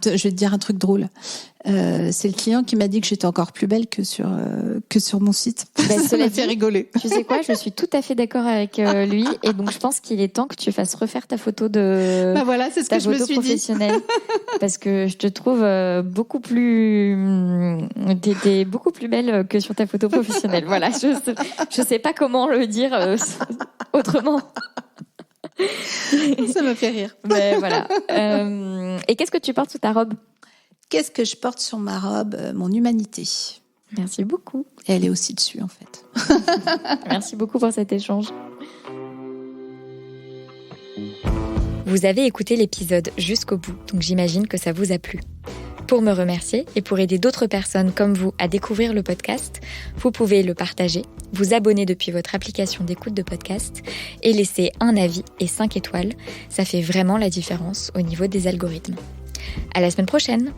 je vais te dire un truc drôle. C'est le client qui m'a dit que j'étais encore plus belle que sur mon site. Ça m'a fait rigoler. Tu sais quoi, je suis tout à fait d'accord avec lui, et donc je pense qu'il est temps que tu fasses refaire ta photo de c'est ce que je me suis professionnelle, parce que je te trouve beaucoup plus, t'étais beaucoup plus belle que sur ta photo professionnelle. Voilà, je sais pas comment le dire autrement. Ça me fait rire. Mais voilà. Et qu'est-ce que tu portes sous ta robe? Qu'est-ce que je porte sur ma robe? Mon humanité. Merci beaucoup. Et elle est aussi dessus, en fait. Merci beaucoup pour cet échange. Vous avez écouté l'épisode jusqu'au bout, donc j'imagine que ça vous a plu. Pour me remercier et pour aider d'autres personnes comme vous à découvrir le podcast, vous pouvez le partager, vous abonner depuis votre application d'écoute de podcast et laisser un avis et 5 étoiles. Ça fait vraiment la différence au niveau des algorithmes. À la semaine prochaine!